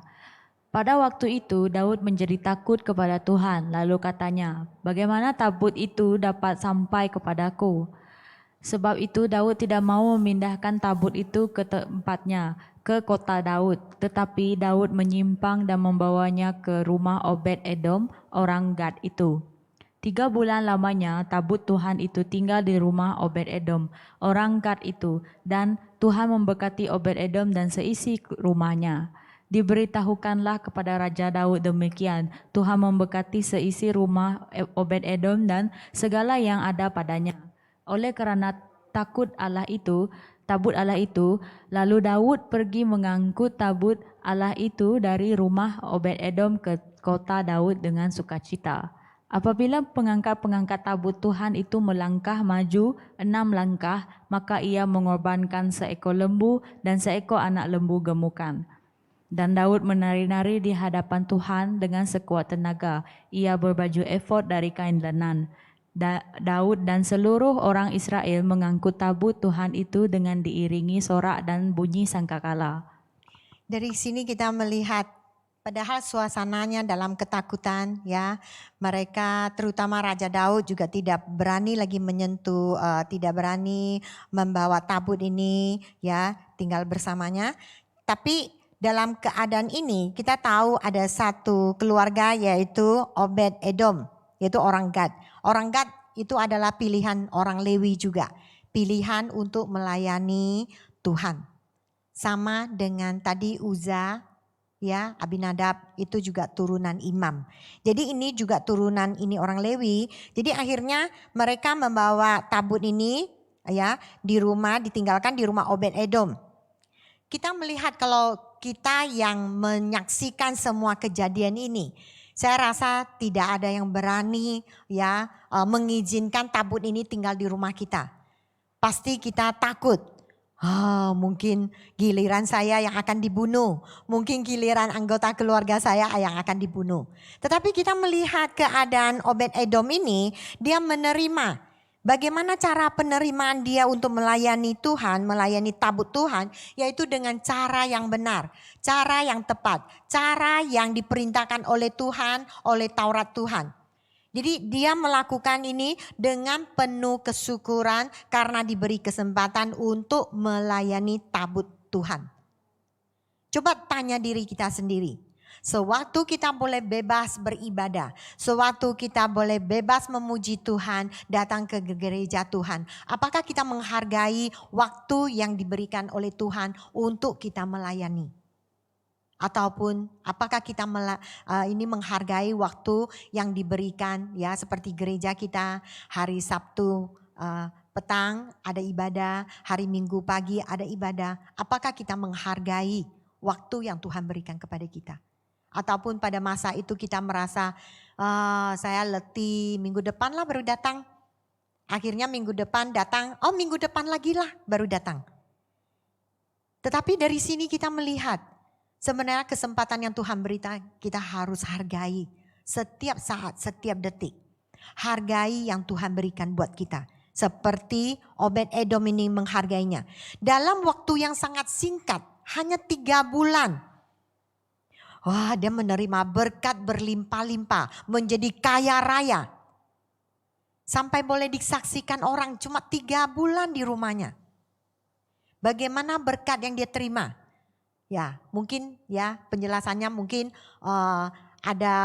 Pada waktu itu Daud menjadi takut kepada Tuhan, lalu katanya, bagaimana tabut itu dapat sampai kepadaku? Sebab itu Daud tidak mau memindahkan tabut itu ke tempatnya, ke kota Daud. Tetapi Daud menyimpang dan membawanya ke rumah Obed-Edom, orang Gad itu. 3 bulan lamanya tabut Tuhan itu tinggal di rumah Obed-Edom, orang Gad itu. Dan Tuhan memberkati Obed-Edom dan seisi rumahnya. Diberitahukanlah kepada Raja Daud demikian, Tuhan memberkati seisi rumah Obed-Edom dan segala yang ada padanya. Oleh kerana takut Allah itu, tabut Allah itu. Lalu Daud pergi mengangkut tabut Allah itu dari rumah Obed-Edom ke kota Daud dengan sukacita. Apabila pengangkat-pengangkat tabut Tuhan itu melangkah maju 6 langkah, maka ia mengorbankan seekor lembu dan seekor anak lembu gemukan. Dan Daud menari-nari di hadapan Tuhan dengan sekuat tenaga. Ia berbaju efod dari kain lenan. Daud dan seluruh orang Israel mengangkut tabut Tuhan itu dengan diiringi sorak dan bunyi sangkakala. Dari sini kita melihat padahal suasananya dalam ketakutan ya. Mereka terutama Raja Daud juga tidak berani lagi menyentuh, tidak berani membawa tabut ini ya, tinggal bersamanya. Tapi dalam keadaan ini kita tahu ada satu keluarga yaitu Obed-Edom, yaitu orang Gad. Orang Gad itu adalah pilihan orang Lewi juga. Pilihan untuk melayani Tuhan. Sama dengan tadi Uza, ya, Abinadab itu juga turunan imam. Jadi ini juga turunan ini orang Lewi. Jadi akhirnya mereka membawa tabut ini ya di rumah, ditinggalkan di rumah Obed-Edom. Kita melihat kalau kita yang menyaksikan semua kejadian ini, saya rasa tidak ada yang berani ya mengizinkan tabut ini tinggal di rumah kita. Pasti kita takut. Mungkin giliran saya yang akan dibunuh. Mungkin giliran anggota keluarga saya yang akan dibunuh. Tetapi kita melihat keadaan Obed-Edom ini, dia menerima. Bagaimana cara penerimaan dia untuk melayani Tuhan, melayani tabut Tuhan, yaitu dengan cara yang benar, cara yang tepat, cara yang diperintahkan oleh Tuhan, oleh Taurat Tuhan. Jadi dia melakukan ini dengan penuh kesyukuran karena diberi kesempatan untuk melayani tabut Tuhan. Coba tanya diri kita sendiri. Sewaktu kita boleh bebas beribadah, sewaktu kita boleh bebas memuji Tuhan, datang ke gereja Tuhan. Apakah kita menghargai waktu yang diberikan oleh Tuhan untuk kita melayani? Ataupun apakah kita ini menghargai waktu yang diberikan ya seperti gereja kita hari Sabtu petang ada ibadah, hari Minggu pagi ada ibadah. Apakah kita menghargai waktu yang Tuhan berikan kepada kita? Ataupun pada masa itu kita merasa saya letih, minggu depan lah baru datang. Akhirnya minggu depan datang, minggu depan lagi lah baru datang. Tetapi dari sini kita melihat sebenarnya kesempatan yang Tuhan berikan kita harus hargai setiap saat, setiap detik. Hargai yang Tuhan berikan buat kita. Seperti Obed-Edom ini menghargainya. Dalam waktu yang sangat singkat, hanya 3 bulan. Wah, dia menerima berkat berlimpah-limpah, menjadi kaya raya. Sampai boleh disaksikan orang cuma 3 bulan di rumahnya. Bagaimana berkat yang dia terima? Ya, mungkin ya penjelasannya mungkin ada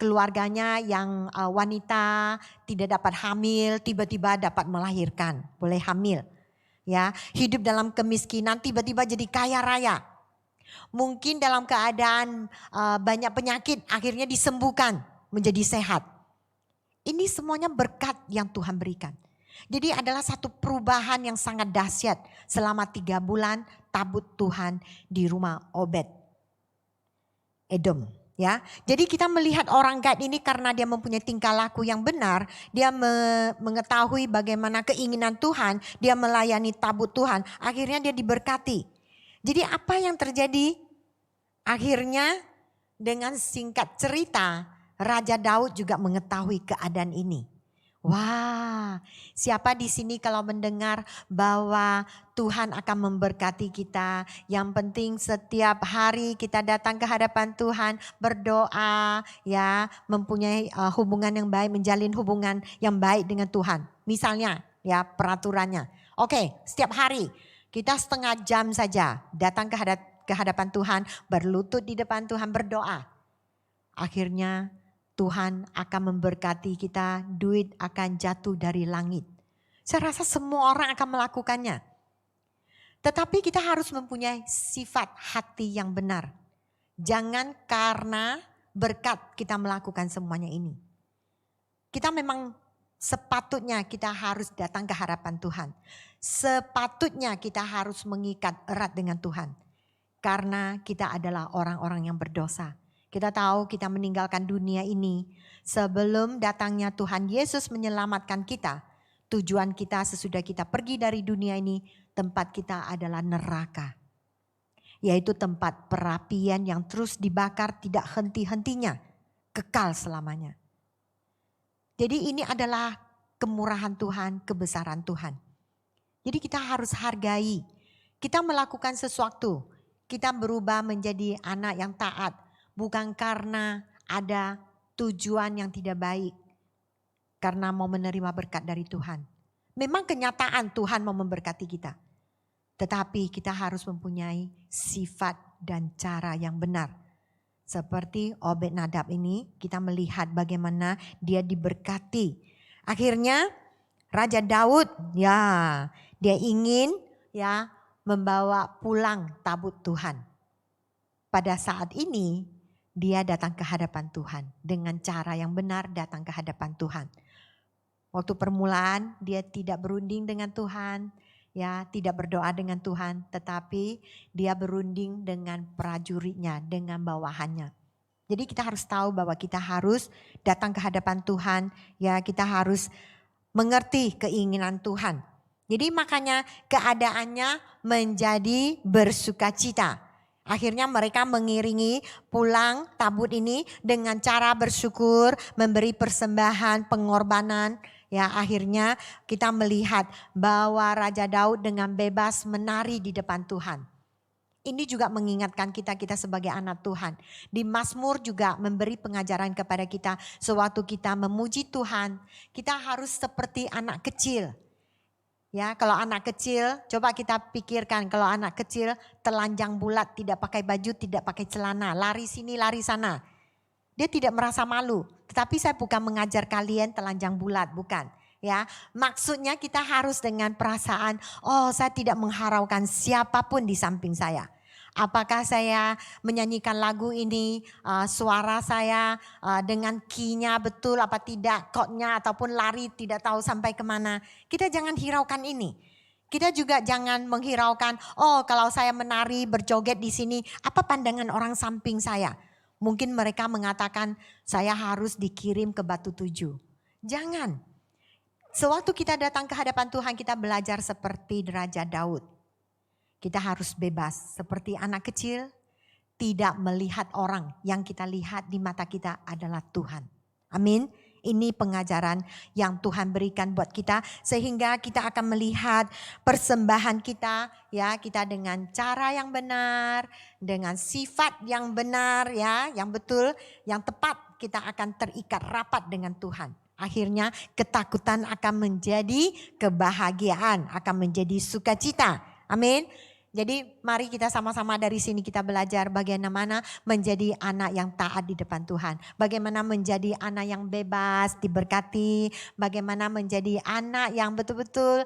keluarganya yang wanita tidak dapat hamil, tiba-tiba dapat melahirkan, boleh hamil. Ya, hidup dalam kemiskinan tiba-tiba jadi kaya raya. Mungkin dalam keadaan banyak penyakit akhirnya disembuhkan menjadi sehat. Ini semuanya berkat yang Tuhan berikan. Jadi adalah satu perubahan yang sangat dahsyat selama 3 bulan tabut Tuhan di rumah Obed-Edom. Ya, jadi kita melihat orang Gad ini karena dia mempunyai tingkah laku yang benar, dia mengetahui bagaimana keinginan Tuhan, dia melayani tabut Tuhan, akhirnya dia diberkati. Jadi apa yang terjadi? Akhirnya dengan singkat cerita, Raja Daud juga mengetahui keadaan ini. Wah, siapa di sini kalau mendengar bahwa Tuhan akan memberkati kita. Yang penting setiap hari kita datang ke hadapan Tuhan, berdoa, ya, mempunyai hubungan yang baik, menjalin hubungan yang baik dengan Tuhan. Misalnya, ya, peraturannya. Oke, setiap hari kita setengah jam saja datang ke hadapan Tuhan, berlutut di depan Tuhan, berdoa. Akhirnya Tuhan akan memberkati kita, duit akan jatuh dari langit. Saya rasa semua orang akan melakukannya. Tetapi kita harus mempunyai sifat hati yang benar. Jangan karena berkat kita melakukan semuanya ini. Kita memang sepatutnya kita harus datang ke hadapan Tuhan. Sepatutnya kita harus mengikat erat dengan Tuhan. Karena kita adalah orang-orang yang berdosa. Kita tahu kita meninggalkan dunia ini sebelum datangnya Tuhan Yesus menyelamatkan kita. Tujuan kita sesudah kita pergi dari dunia ini, tempat kita adalah neraka. Yaitu tempat perapian yang terus dibakar tidak henti-hentinya, kekal selamanya. Jadi ini adalah kemurahan Tuhan, kebesaran Tuhan. Jadi kita harus hargai, kita melakukan sesuatu, kita berubah menjadi anak yang taat, bukan karena ada tujuan yang tidak baik, karena mau menerima berkat dari Tuhan. Memang kenyataan Tuhan mau memberkati kita, tetapi kita harus mempunyai sifat dan cara yang benar. Seperti Obed-Nadab ini, kita melihat bagaimana dia diberkati. Akhirnya Raja Daud, dia ingin membawa pulang tabut Tuhan. Pada saat ini dia datang ke hadapan Tuhan dengan cara yang benar, datang ke hadapan Tuhan. Waktu permulaan dia tidak berunding dengan Tuhan, tidak berdoa dengan Tuhan, tetapi dia berunding dengan prajuritnya, dengan bawahannya. Jadi kita harus tahu bahwa kita harus datang ke hadapan Tuhan, kita harus mengerti keinginan Tuhan. Jadi makanya keadaannya menjadi bersukacita. Akhirnya mereka mengiringi pulang tabut ini dengan cara bersyukur, memberi persembahan, pengorbanan. Akhirnya kita melihat bahwa Raja Daud dengan bebas menari di depan Tuhan. Ini juga mengingatkan kita sebagai anak Tuhan. Di Mazmur juga memberi pengajaran kepada kita, sewaktu kita memuji Tuhan, kita harus seperti anak kecil. Kalau anak kecil, coba kita pikirkan kalau anak kecil telanjang bulat, tidak pakai baju, tidak pakai celana, lari sini, lari sana. Dia tidak merasa malu, tetapi saya bukan mengajar kalian telanjang bulat, bukan. Maksudnya kita harus dengan perasaan, saya tidak mengharaukan siapapun di samping saya. Apakah saya menyanyikan lagu ini, suara saya dengan key-nya betul apa tidak, chord-nya ataupun lari tidak tahu sampai kemana. Kita jangan hiraukan ini. Kita juga jangan menghiraukan, kalau saya menari berjoget di sini, apa pandangan orang samping saya. Mungkin mereka mengatakan saya harus dikirim ke Batu Tujuh. Jangan. Sewaktu kita datang ke hadapan Tuhan, kita belajar seperti Raja Daud. Kita harus bebas seperti anak kecil, tidak melihat orang, yang kita lihat di mata kita adalah Tuhan. Amin. Ini pengajaran yang Tuhan berikan buat kita sehingga kita akan melihat persembahan kita, kita dengan cara yang benar, dengan sifat yang benar, yang betul, yang tepat, kita akan terikat rapat dengan Tuhan. Akhirnya ketakutan akan menjadi kebahagiaan, akan menjadi sukacita. Amin. Jadi mari kita sama-sama dari sini kita belajar bagaimana menjadi anak yang taat di depan Tuhan. Bagaimana menjadi anak yang bebas, diberkati. Bagaimana menjadi anak yang betul-betul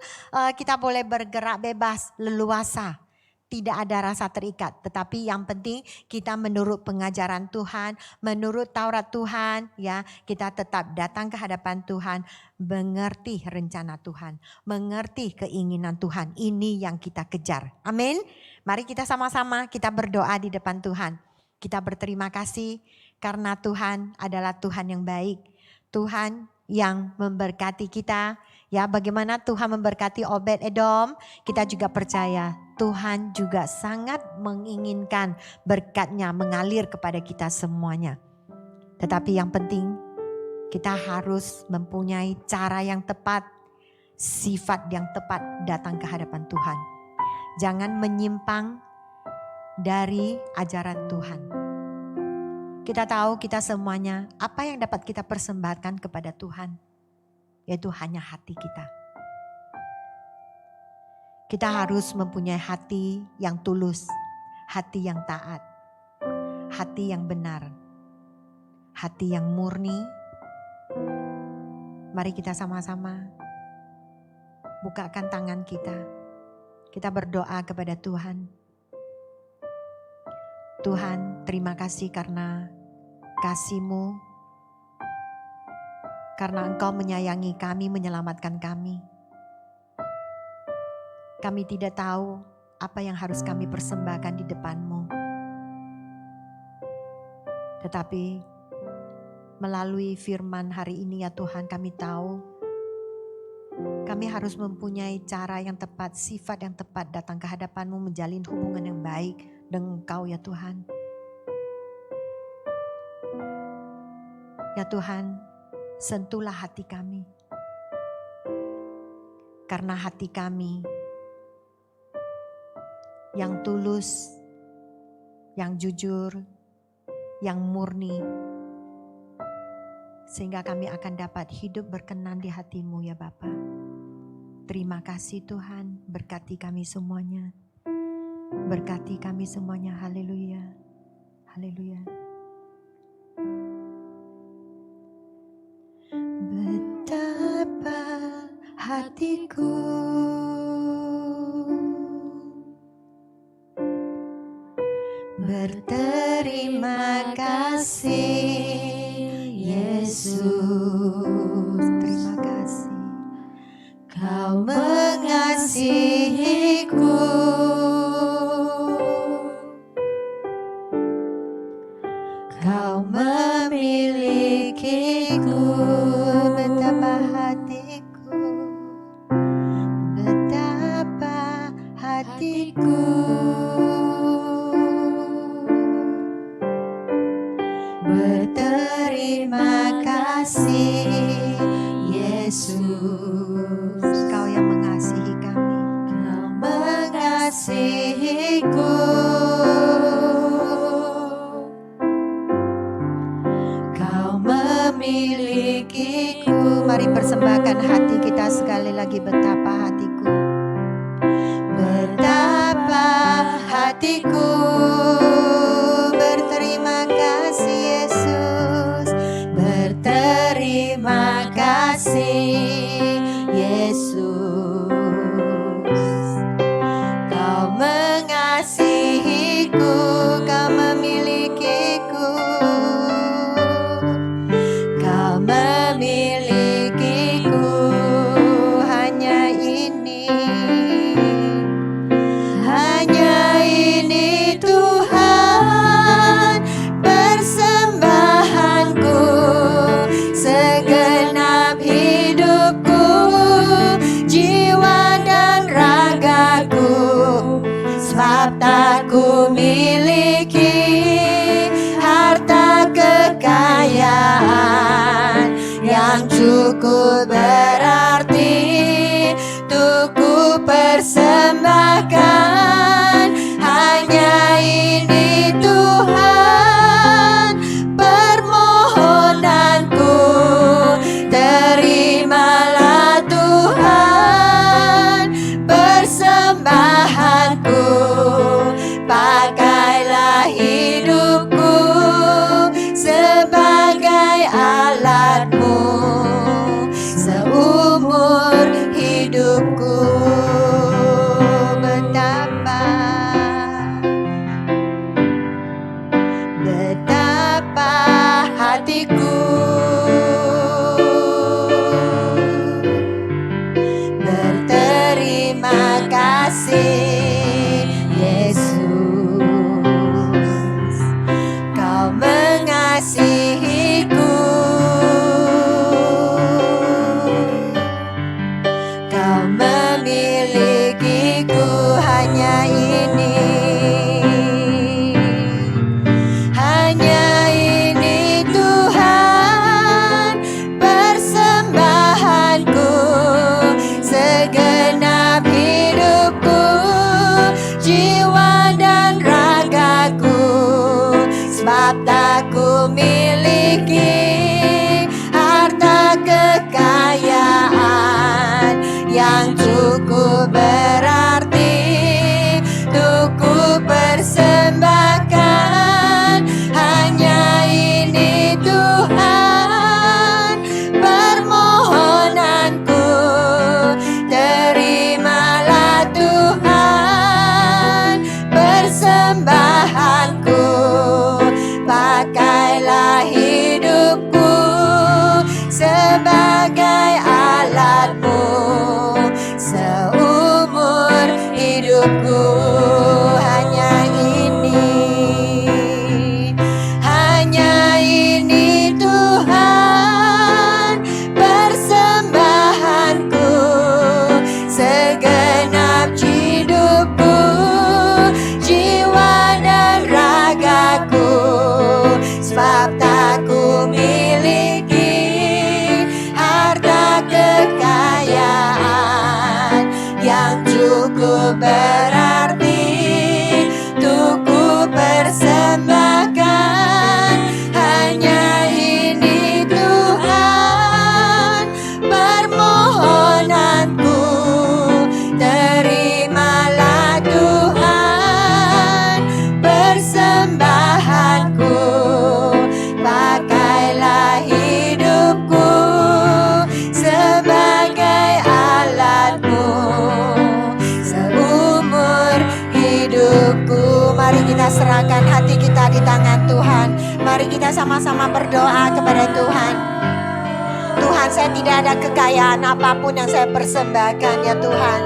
kita boleh bergerak bebas, leluasa. Tidak ada rasa terikat, tetapi yang penting kita menurut pengajaran Tuhan, menurut Taurat Tuhan, kita tetap datang ke hadapan Tuhan, mengerti rencana Tuhan, mengerti keinginan Tuhan. Ini yang kita kejar. Amin. Mari kita sama-sama kita berdoa di depan Tuhan. Kita berterima kasih karena Tuhan adalah Tuhan yang baik. Tuhan yang memberkati kita. Bagaimana Tuhan memberkati Obed-Edom, kita juga percaya Tuhan juga sangat menginginkan berkat-Nya mengalir kepada kita semuanya. Tetapi yang penting kita harus mempunyai cara yang tepat, sifat yang tepat datang ke hadapan Tuhan. Jangan menyimpang dari ajaran Tuhan. Kita tahu kita semuanya apa yang dapat kita persembahkan kepada Tuhan. Yaitu hanya hati kita. Kita harus mempunyai hati yang tulus, hati yang taat, hati yang benar, hati yang murni. Mari kita sama-sama bukakan tangan kita. Kita berdoa kepada Tuhan. Tuhan, terima kasih karena kasih-Mu, karena Engkau menyayangi kami, menyelamatkan kami. Kami tidak tahu apa yang harus kami persembahkan di depan-Mu. Tetapi melalui firman hari ini ya Tuhan, kami tahu kami harus mempunyai cara yang tepat, sifat yang tepat datang ke hadapan-Mu, menjalin hubungan yang baik dengan Engkau ya Tuhan. Ya Tuhan, sentuhlah hati kami. Karena hati kami yang tulus, yang jujur, yang murni, sehingga kami akan dapat hidup berkenan di hati-Mu ya Bapa. Terima kasih Tuhan, berkati kami semuanya. Berkati kami semuanya, haleluya. Haleluya. Betapa hatiku berterima kasih Yesus. Terima kasih Kau mengasihiku. Kau memilikiku. Betapa hatiku, betapa hatiku berterima kasih Yesus. Kau yang mengasihi kami. Kau mengasihiku. Kau memilikiku. Mari persembahkan hati kita sekali lagi. Betapa hatiku, betapa hatiku berterima kasih Yesus. Berterima kasih Yesus. Kau mengasihiku, Kau memilikiku. Kau memilikiku. Hanya ini, hanya ini Tuhan persembahanku, segenap hidupku, jiwa dan ragaku. Sebab tak ku miliki harta kekayaan yang cukup berarti untuk ku persembahkan. Hanya ini Tuhan permohonanku. Terimalah Tuhan persembahanku. Pakailah hidupku sebagai alat-Mu seumur hidupku. Betapa hatiku berterima kasih Yesus. Kau mengasihiku. Kau memilikiku. Hanya ini, hanya ini Tuhan persembahanku, segenap hidupku, jiwa dan ragaku. Sebab tak ku miliki harta kekayaan yang cukup berarti untuk ku persembahkan. Hanya ini Tuhan permohonanku. Terimalah Tuhan persembahanku. Pakailah hidupku sebagai sebagai alatmu seumur hidupku. Hanya ini Tuhan persembahanku, segenap hidupku, jiwa dan ragaku, sebab tak ku miliki harta kekayaan yang cukup berarti untuk ku persembahkan. Hanya ini Tuhan permohonanku, terimalah Tuhan persembahanku, pakailah hidupku sebagai alatmu seumur hidupku. Mari kita serahkan hati kita di tangan Tuhan. Mari kita sama-sama berdoa kepada Tuhan. Tuhan, saya tidak ada kekayaan apapun yang saya persembahkan ya Tuhan,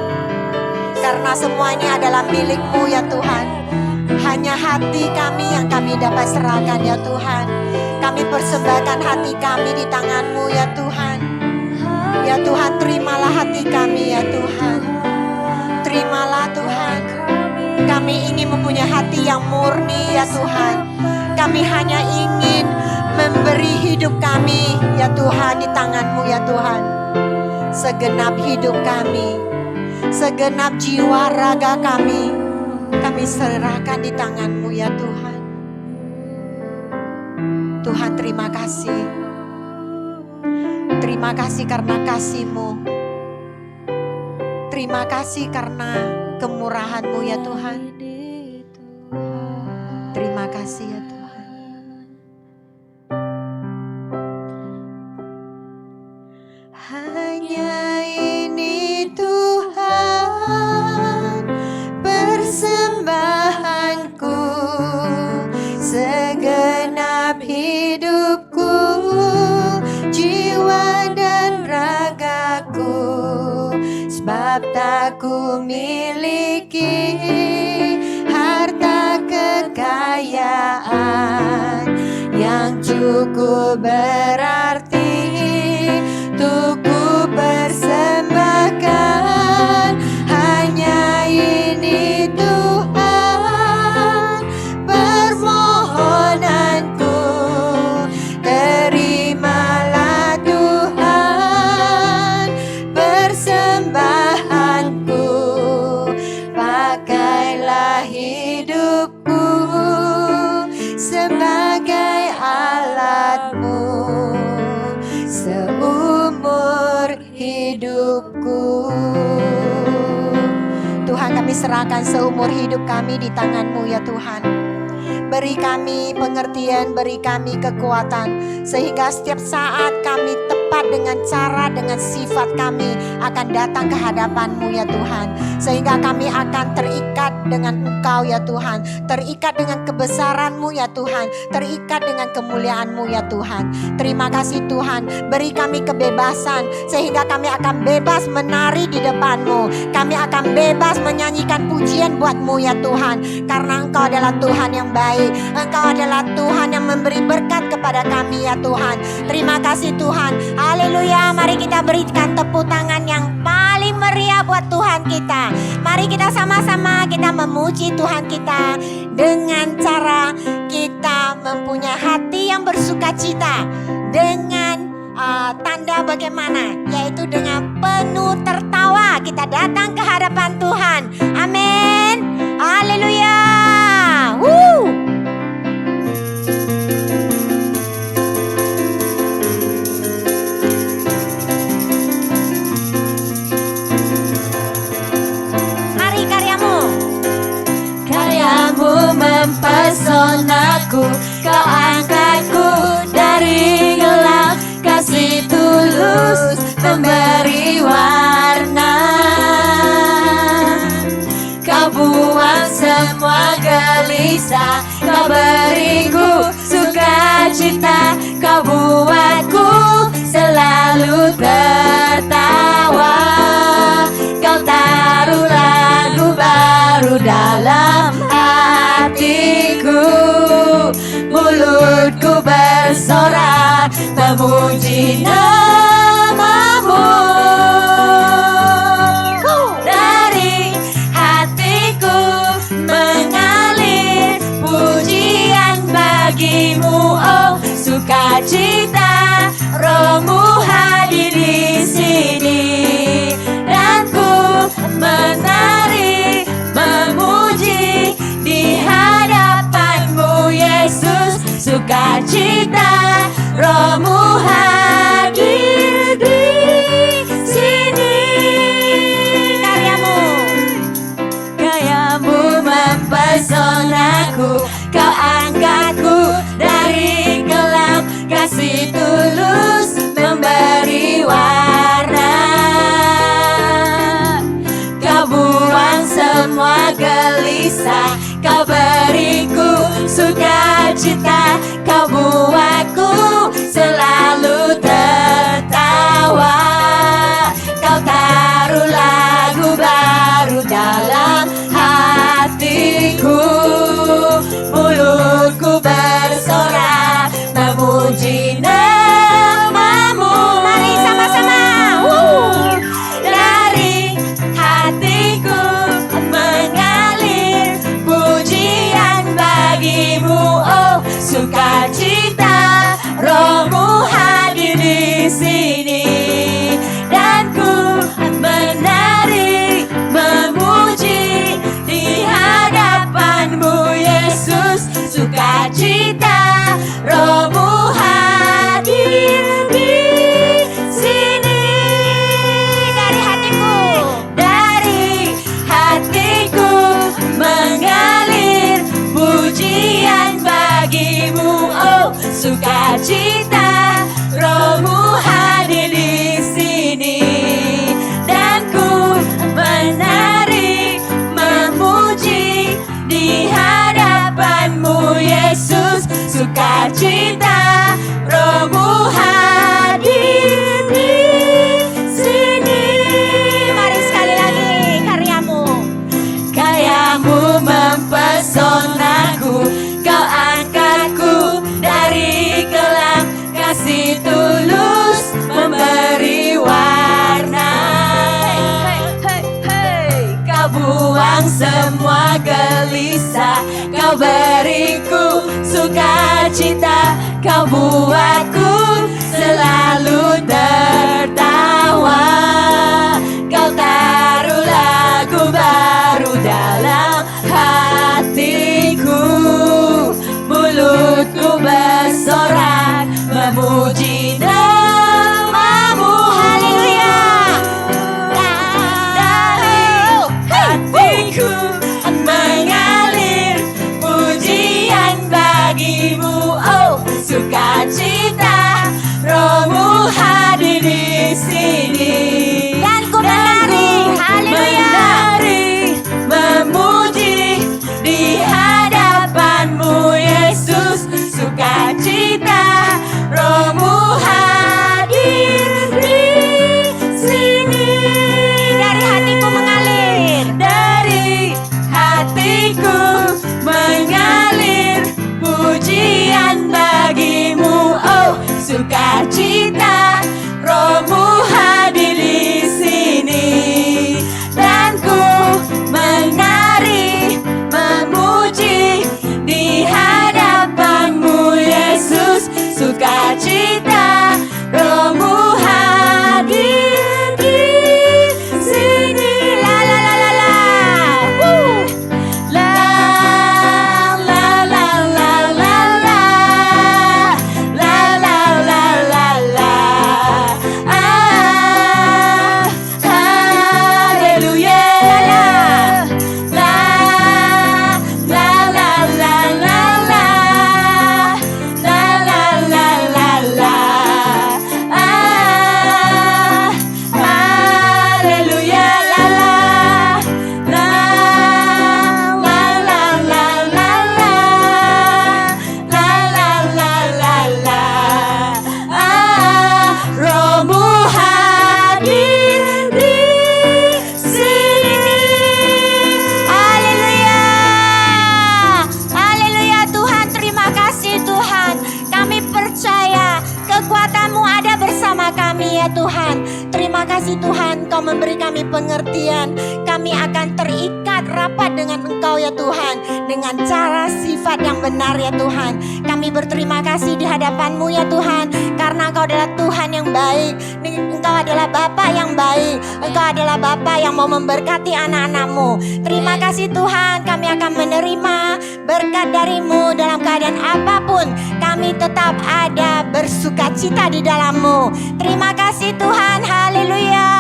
karena semua ini adalah milik-Mu ya Tuhan. Hanya hati kami yang kami dapat serahkan ya Tuhan. Kami persembahkan hati kami di tangan-Mu ya Tuhan. Ya Tuhan, terimalah hati kami ya Tuhan. Terimalah Tuhan. Kami ingin mempunyai hati yang murni ya Tuhan. Kami hanya ingin memberi hidup kami ya Tuhan di tangan-Mu ya Tuhan. Segenap hidup kami, segenap jiwa raga kami serahkan di tangan-Mu ya Tuhan. Tuhan, terima kasih. Terima kasih karena kasih-Mu. Terima kasih karena kemurahan-Mu ya Tuhan. Terima kasih ya Tuhan. Hanya ini Tuhan persembahanku, segenap hidupku, jiwa dan ragaku, sebab tak ku miliki harta kekayaan yang cukup berarti untuk ku persembahkan. Hanya ini Tuhan permohonanku, terimalah Tuhan persembahanku, pakailah hidupku sebagai alat-Mu seumur hidupku. Tuhan, kami serahkan seumur hidup kami di tangan-Mu ya Tuhan. Beri kami pengertian, beri kami kekuatan, sehingga setiap saat kami tepat dengan cara, dengan sifat kami akan datang ke hadapan-Mu ya Tuhan. Sehingga kami akan terikat dengan Engkau ya Tuhan, terikat dengan kebesaran-Mu ya Tuhan, terikat dengan kemuliaan-Mu ya Tuhan. Terima kasih Tuhan, beri kami kebebasan sehingga kami akan bebas menari di depan-Mu. Kami akan bebas menyanyikan pujian buat-Mu ya Tuhan, karena Engkau adalah Tuhan yang baik. Engkau adalah Tuhan yang memberi berkat kepada kami ya Tuhan. Terima kasih Tuhan. Haleluya. Mari kita berikan tepuk tangan yang paling meriah buat Tuhan kita. Mari kita sama-sama kita memuji Tuhan kita dengan cara kita mempunyai hati yang bersukacita, dengan tanda bagaimana, yaitu dengan penuh tertawa kita datang ke hadapan Tuhan. Amin. Haleluya. Mari karyamu mempesonaku, Kau angkatku dari gelap, kasih tulus memberi warna. Kau buang semua gelisah, Kau beriku sukacita, Kau buatku selalu tertawa. Kau taruh lagu baru dalam hatiku, mulutku bersorak memuji namamu. Dari hatiku mengalir pujian bagimu, oh sukacita Rohmu hadir di sini, dan ku menari memuji di hadapanmu Yesus. Sukacita Rohmu hadir di sini. Karyamu mempesonaku, kau angkatku dari gelap, kasih tulus memberi warna. Kau buang semua gelisah, kau beriku sukacita, kau buatku selalu tertawa. Kau taruh lagu baru dalam hatiku, mulutku bersorak memuji namamu. Mari sama-sama. Dari hatiku mengalir pujian bagimu, oh sukacita Rohmu hadir di sini, dan ku menari memuji di hadapanmu Yesus. Sukacita Rohmu hadir di sini. Dari hatiku, dari hatiku mengalir pujian bagimu, oh sukacita Rohmu hadir di sini, dan ku menari memuji di hadapanmu Yesus. Sukacita Rohmu hadir di sini. Mari sekali lagi. Karyamu mempesonaku, kau angkatku dari gelap, kasih tulus memberi warna. Kau buang semua gelisah, kau beriku sukacita, kau buatku selalu tertawa. Kau taruh lagu baru dalam hatiku, mulutku bersorak memuji namamu. Haleluya. Dari hatiku mengalir pujian bagimu, oh sukacita Rohmu hadir di sini, dan ku menari kami pengertian. Kami akan terikat rapat dengan Engkau ya Tuhan, dengan cara sifat yang benar ya Tuhan. Kami berterima kasih di hadapan-Mu ya Tuhan, karena Engkau adalah Tuhan yang baik. Engkau adalah Bapa yang baik. Engkau adalah Bapa yang mau memberkati anak-anak-Mu. Terima kasih Tuhan, kami akan menerima berkat dari-Mu dalam keadaan apapun. Kami tetap ada bersukacita di dalam-Mu. Terima kasih Tuhan, haleluya.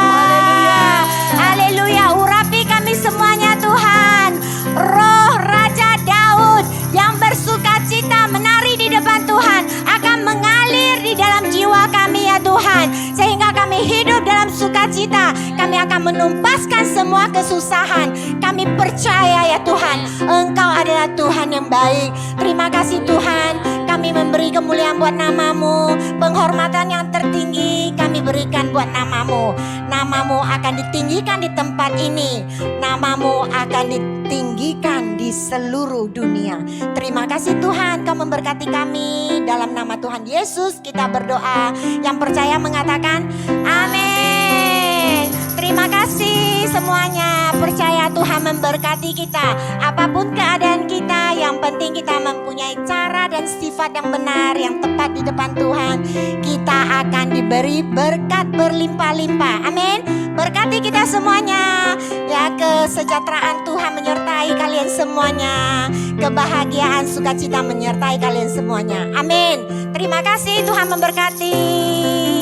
Haleluya, urapi kami semuanya Tuhan. Roh Raja Daud yang bersukacita menari di depan Tuhan akan mengalir di dalam jiwa kami ya Tuhan, sehingga kami hidup dalam sukacita. Kami akan menumpaskan semua kesusahan. Kami percaya ya Tuhan, Engkau adalah Tuhan yang baik. Terima kasih Tuhan, kami memberi kemuliaan buat nama-Mu. Penghormatan yang tertinggi kami berikan buat nama-Mu. Nama-Mu akan ditinggikan di tempat ini. Nama-Mu akan ditinggikan di seluruh dunia. Terima kasih Tuhan, Kau memberkati kami. Dalam nama Tuhan Yesus kita berdoa. Yang percaya mengatakan amin. Terima kasih semuanya. Percaya Tuhan memberkati kita. Apapun keadaan kita, yang penting kita mempunyai cara dan sifat yang benar, yang tepat di depan Tuhan. Kita akan diberi berkat berlimpah-limpah. Amin. Berkati kita semuanya. Ya, kesejahteraan Tuhan menyertai kalian semuanya. Kebahagiaan, sukacita menyertai kalian semuanya. Amin. Terima kasih, Tuhan memberkati.